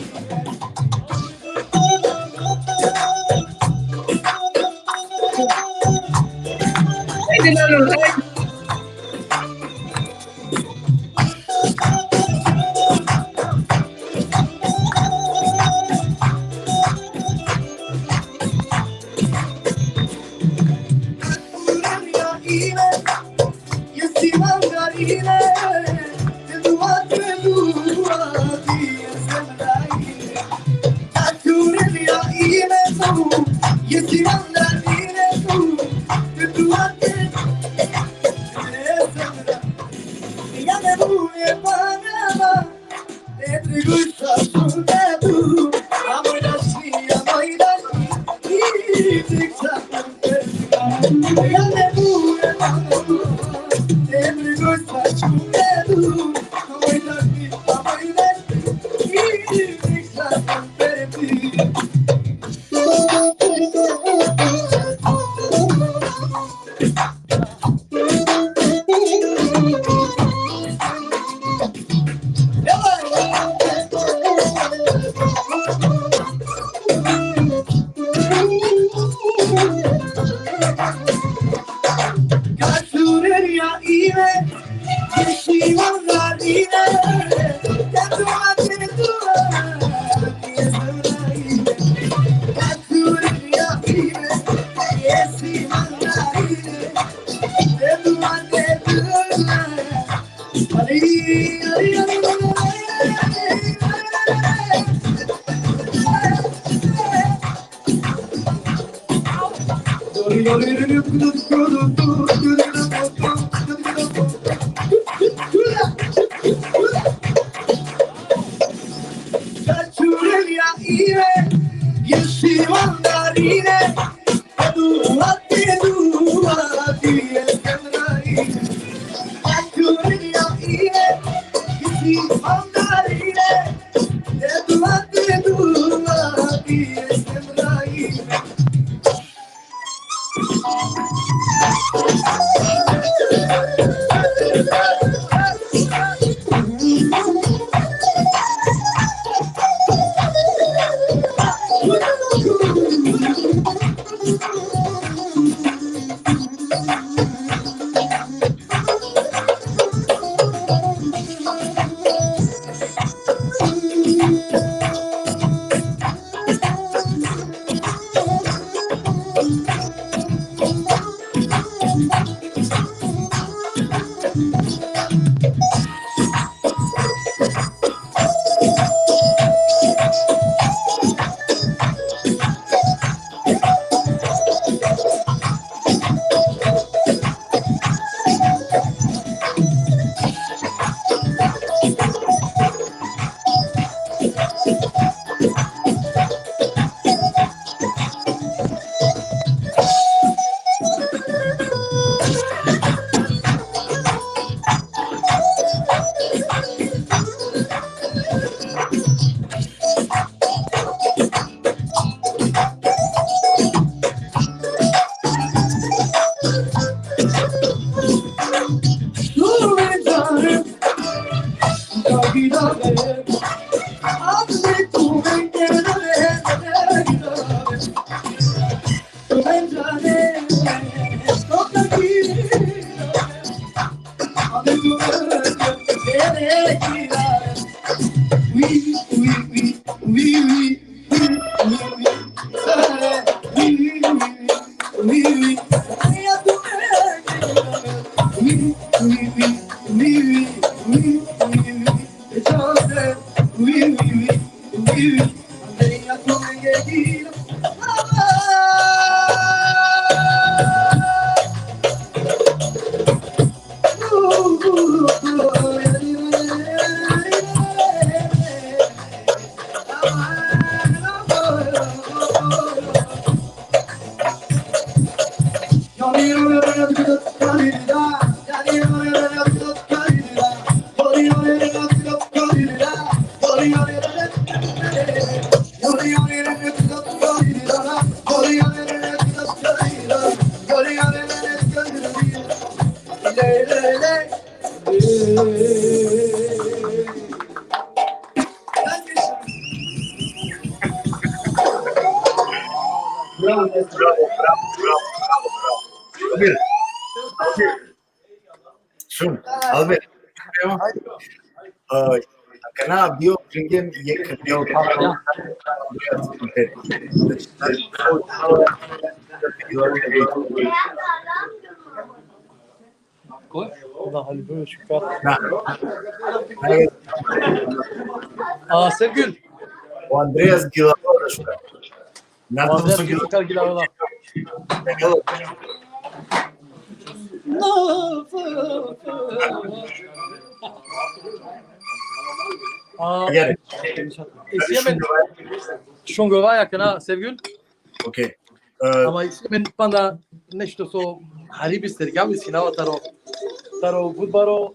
Shumë, Albert, kana bio pringem je bio Allah halbuki şükür. Hayır, Sevgül. o Andreas Gilavora şu. Andreas Gilavora. Siemens Şungovaya kana Sevgül. Okey. Ама и мен панда нешто со Хариби Стергами синава таро будбаро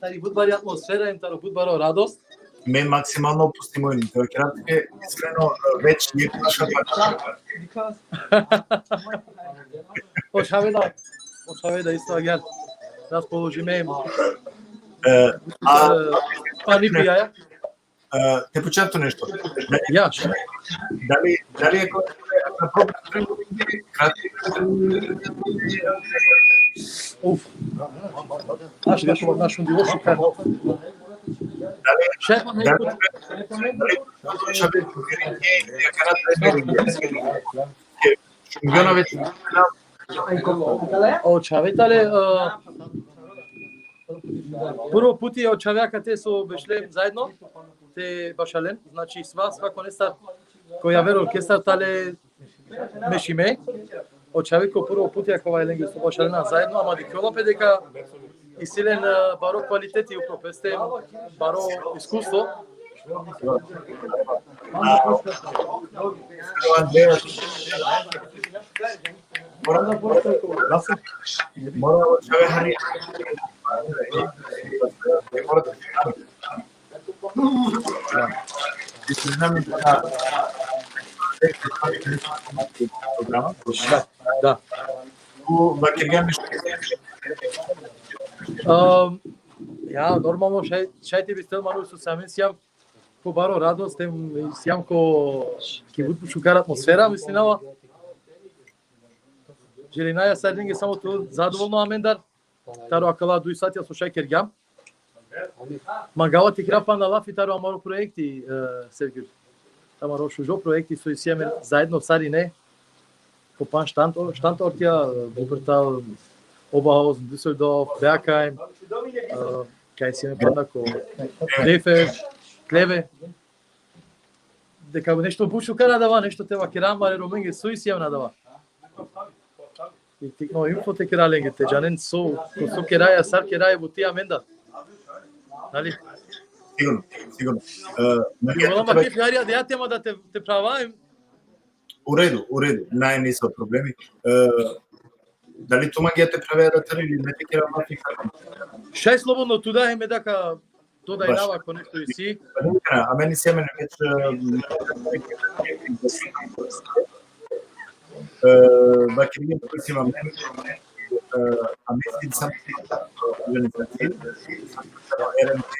тари будбари атмосфера им таро будбаро радост. Мен максимално опустимо и тоа кратке, искрено веќе не наша Ошаведа исто агар расположиме пани пријаја. Те почетто нешто. Ја. Дали е на проблем кратки? Уф. Аш нешто нашо диво шикар. Шефа не пут. Од Чаветале прво пути од Чавјака те со Бешлем заедно, те Башален, значи свако нестар кој ја веро оркестар тале мешиме. Од Чавеко прво пути ако вајленги со Башалена заедно, ама дикола дека и баро квалитети у пропесте, баро искуство. Мора човек хари. Да. Ја нормално шајте би стел ману со самен сјам ко баро радост, сјам ко ке вутпушу кар атмосфера, мислинава. Желинаја сардинге само тоа задоволно амендар. Таро акала дуи сати со шај кергам. Мангава ти крапа на лафи таро амаро проекти Сергир. Тамаро шужо проекти со исјаме заедно сарине. По пан штантортија, Вупертал, Oberhausen, Düsseldorf, Bergheim, кај си ме паднако, Крефeld, Клеве. Дека нешто бушо кара дава, нешто тева керам баре роменге со исјам надава. И тикно инфо те кераленге те джанен со кераја, сар кераја во тија менда. Нали? Сигурно. Ама ке фиарија да ја тема да те праваем. Уреду, не се проблеми. Дали тоа ги те правеа да тари или не те кера мафи? Шај слободно туда еме дека додајнава ко нешто и си. А мене се мене веќе бакерија кој си имам а мислим сам организација РМТ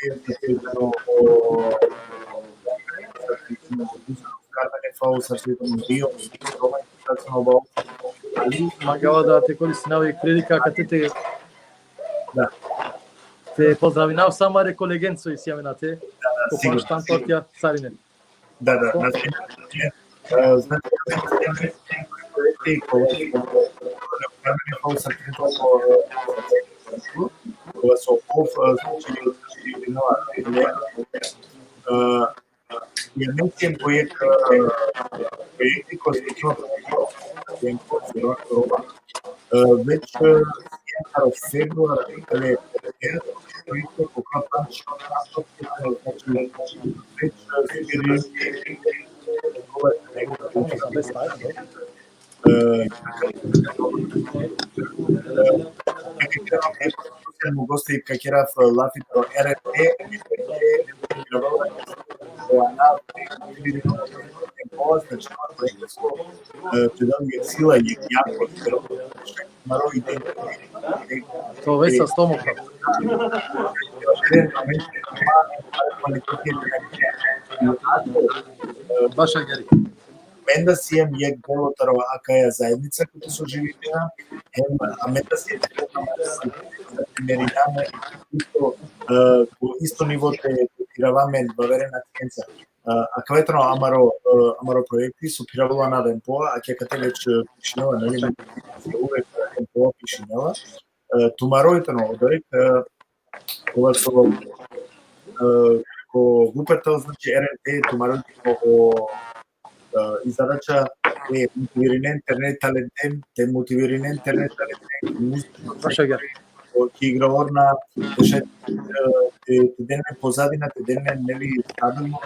Мангава да те користи на овие прилика кај те да. Те поздравинав сама реколегенцо и сјаме на те. Копан штантортја сарине. Да, значи Емисијен проекти кои се веќе во февруар проекти покапан му гости какерав лафито РФ сила и јако марови ден. Тоа веса стомока. Баш агери. Мен да си ем јек дел од акаја заедница која се оживитена, а мен да си меридаме исто ниво те тираваме баверена тенца. А каветно амаро проекти со пиравала на Вемпоа, а ќе кате веќе пишнела, нели, увек Вемпоа пишнела. Тумаројтено одорик, кога со ко Вупертал, значи РНТ, тумаројтено изадача е мотивиране интернет талентен, те мотивиране интернет талентен, музика, ки играорна, те дене позадина, те дене нели стабилно,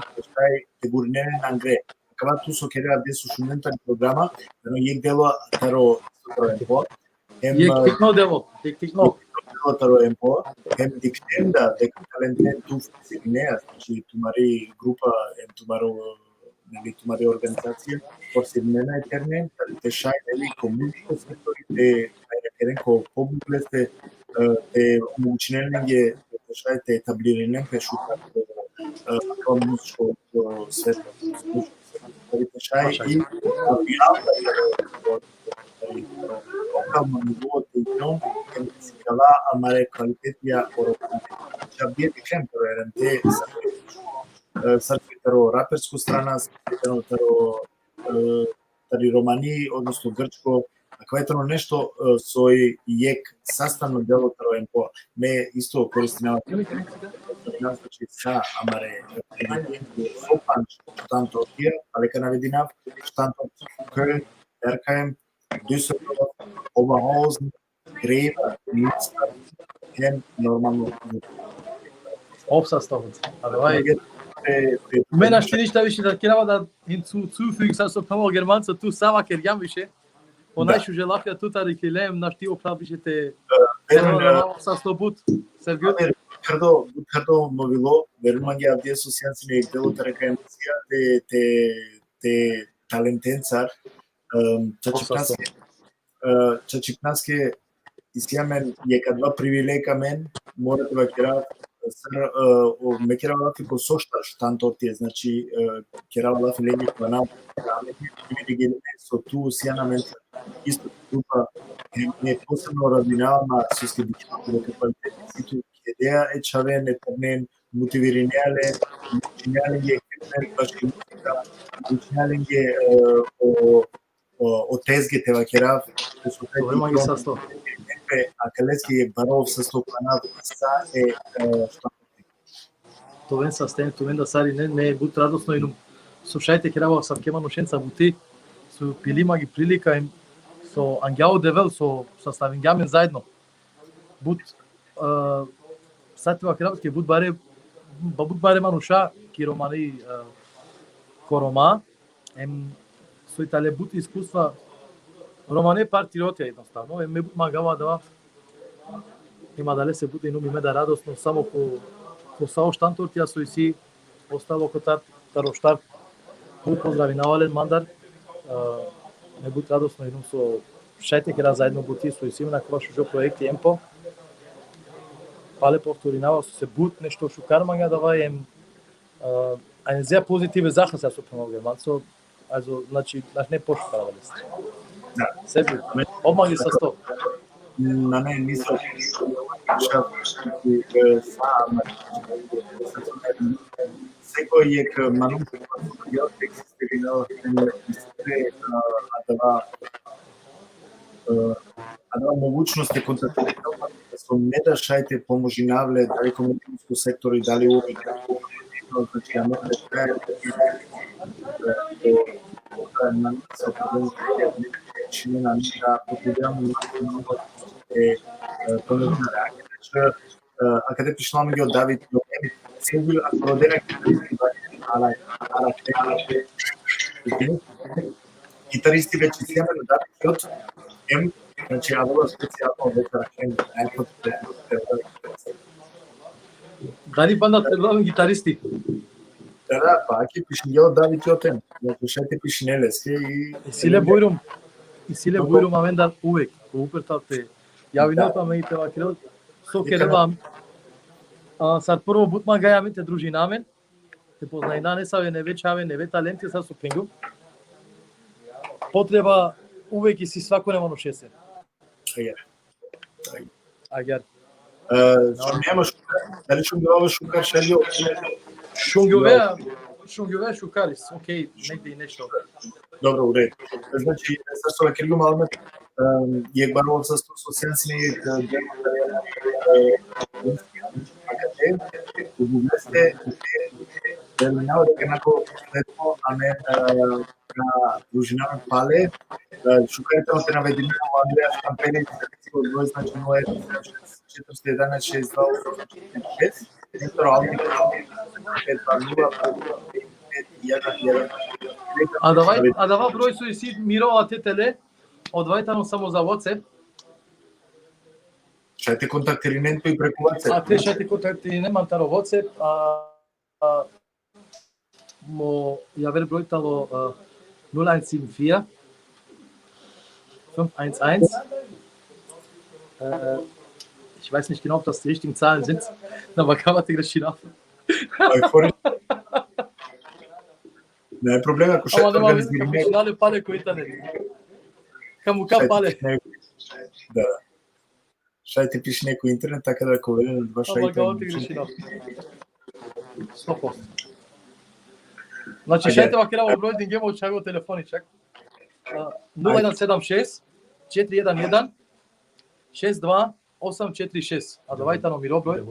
те гурнене на ангре. acaba tu so querer adesso su mental programa, но е дело таро емпо. Тикно дело, тикно. Таро емпо, диктенда дека талентен ту фасилинеа, значи тумари група, тумаро нели тумари организација, фасилинена етерне, те шај нели комунитет сектори, те ајде ко побуглесте, те омогучинење, те шај те етаблирање пе шука тоа музичко свет, те шај и авијална локално ниво текно ем сикала амаре квалитетија орокане. Ча бие дикем проерен те сарфитаро раперско страна, сарфитаро тари романи, односно грчко, аквајтано нешто сој јек саставно дело таро емпо. Ме исто користинава значи са амаре сопан штанто тие, алека навединав, штанто Кöln, Bergheim, Düsseldorf, Oberhausen, Greve, Münster, нормално. Обсаставот. Мене ще ништа више да керава да hinzufügen, sa so pamo germanca tu sama kerjam више. Она шу желафија тута рекилем на ти оправише те sa slobut. Sergio Кардо мовило, верувам ги авдие социјаци не делото река емисија те талентенцар Чачикнаске изјамен јека два привилека мен, морате да кера ме кера лафи ко сошта штанто тие, значи кера лафи лење која на привилегије со ту сјана мен исто група не посебно разминавама со скедичното дека квалитетниците идеја е чавен етернен мотивиринеале учинјалење екипен башки музика учинјалење o tezge te vakerav, Тоа ги састо. a Kalецки е баров со стопана са е Тоа састен, тоа да сари не е бут радосно и слушајте керава со кема ношенца бути, со пилима ги прилика им со Ангјао Девел со ставингјамен заедно. Бут сатива керавски бут баре мануша ки романи корома со итале бут искуства романе партиотија едноставно ме магава да има дале се бут и ми да радосно само ко сао штантортија со иси остало котар тароштар поздрави навален мандар ме бут радосно и со шајте кера заедно бути со иси на кваш жо проекти емпо пале повторинава со се бут нешто шукар мага да ваем eine sehr positive Sache sa so Germanzo. Also, значи, не пошукара да лист. Да. Себе, обмаг ги састо. На не мислам секој јек манум ја екзистиринал адава могуćности контактирано со меда шајте поможи навле дали комунитетско сектори дали овој значи ја може на чини на мира потребуваме a kada je prišla mi od David Silvio Rodera гитаристи вече сјаме на David Jot значи авола специјално вечера Дали банда предлагаме гитаристи? Да, па ќе пишнело David Jot значи шете пишнелеске и Силе Бојрум амендар увек упертате јавиното ме и певакирот со керевам сад прво бутма гајаме те дружинамен те познајнане са не вечаве не ве таленти са со пингу потреба увек и си сваконема но шесе агер немаш дали шунгова шукар шалио Шунгјове шукарис окей негде и нешто добро уред значи со Киргум Алмет je barov sa socijalni terminal de canako letmo amen na družinama pale šukajte te navedeno Andreja Štampeli statističko broj znači 411 626 Viktor Almi 520 1 1 А давай број со си Мирова тетеле, одвајтано само за WhatsApp, Ще те контактири нето и преку WhatsApp. а те ще ти контакти немам таро WhatsApp, mo javel bräutalo 0174 511. Ich weiß nicht genau, ob das die richtigen Zahlen sind, aber kann man das schon auf. Не е проблем, ако ще Ама нема врска, организираме. починали пале кој интернет. Каму ка пале. Да. Ще ти пише некој интернет, така да ако веде на два Ама шајта. га ти греши на. 100%. Значи шајте вакера во број дингемо од чаго телефоничак. 0176 411 62846. А давајте на миро број.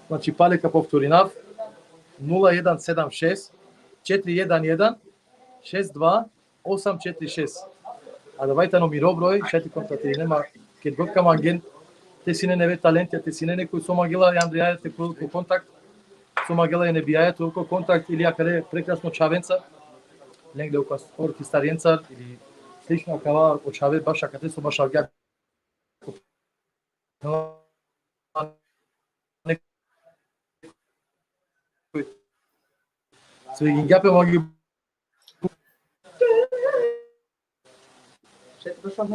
Значи палека повторинав 0176 411 62846. А давајте на миро број, ще ти контактири, нема ке готкам агент, те си не ве таленти, те си не некој со магила, ја Андрејајте колку контакт, со магила не бијајте толку контакт или акаде прекрасно чавенца, негде околу оркестаренца или слично кава очаве баш акаде со баш агент. Све ги гапе маги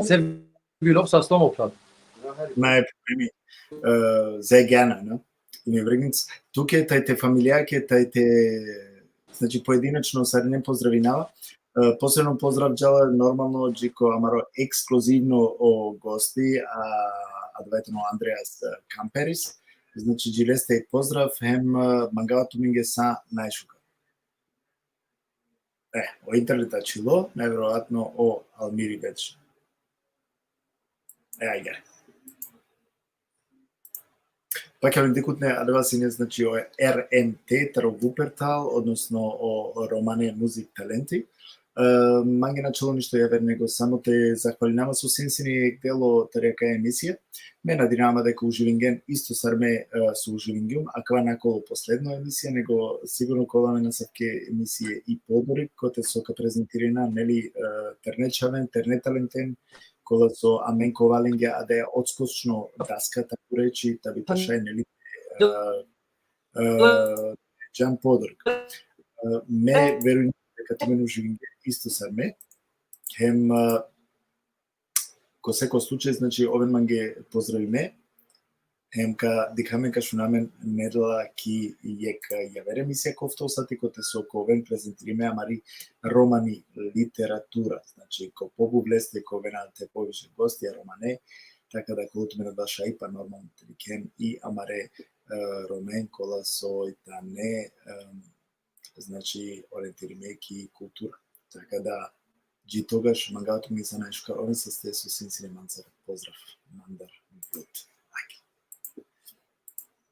се било са стомоплат. Не е проблеми. Sehr gerne, ne? In übrigens, тук е тајте фамилија, ке тајте, значи поединечно сад не поздравинава. Посебно поздрав джала нормално джико амаро ексклузивно о гости, а двајте Андреас Камперис. Значи джилесте и поздрав, хем мангавато минге са најшука. О интернета чило, најверојатно о Алмири вече. Ајде. Пак ја индикутне адвасине, значи о РМТ, таро Вупертал, односно о романе Музик таленти. Манге начало ништо ја вернего, само те захвалинава со сенсини дело тарека емисија. Ме надинама дека уживинген исто сарме со уживингиум, а кава наколо последно емисија, него сигурно коламе на савке емисија и подори, коте сока презентирана, нели, тернечавен, тернеталентен, кола со Аменко Валинге, а да ја одскочно даска, таку речи, да би ташај, нели, Джан Подорг. Ме верујам дека тумену живинге исто сарме, хем ко секој случај, значи, овен манге поздравиме, хем ка дикамен ка шунамен недела ки јека јавер емисија кофтосати, коте со ковен презентириме амари романи литература, значи, ко побувлесте ковенате повише гости, романе, така да колото ме надаша и па нормално теликен и амаре ромен кола со итане, значи, ориентириме ки култура. Така да, джи тогаш мангавато ми се најшка, овен се сте со Синсине Манцар. Поздрав, Мандар.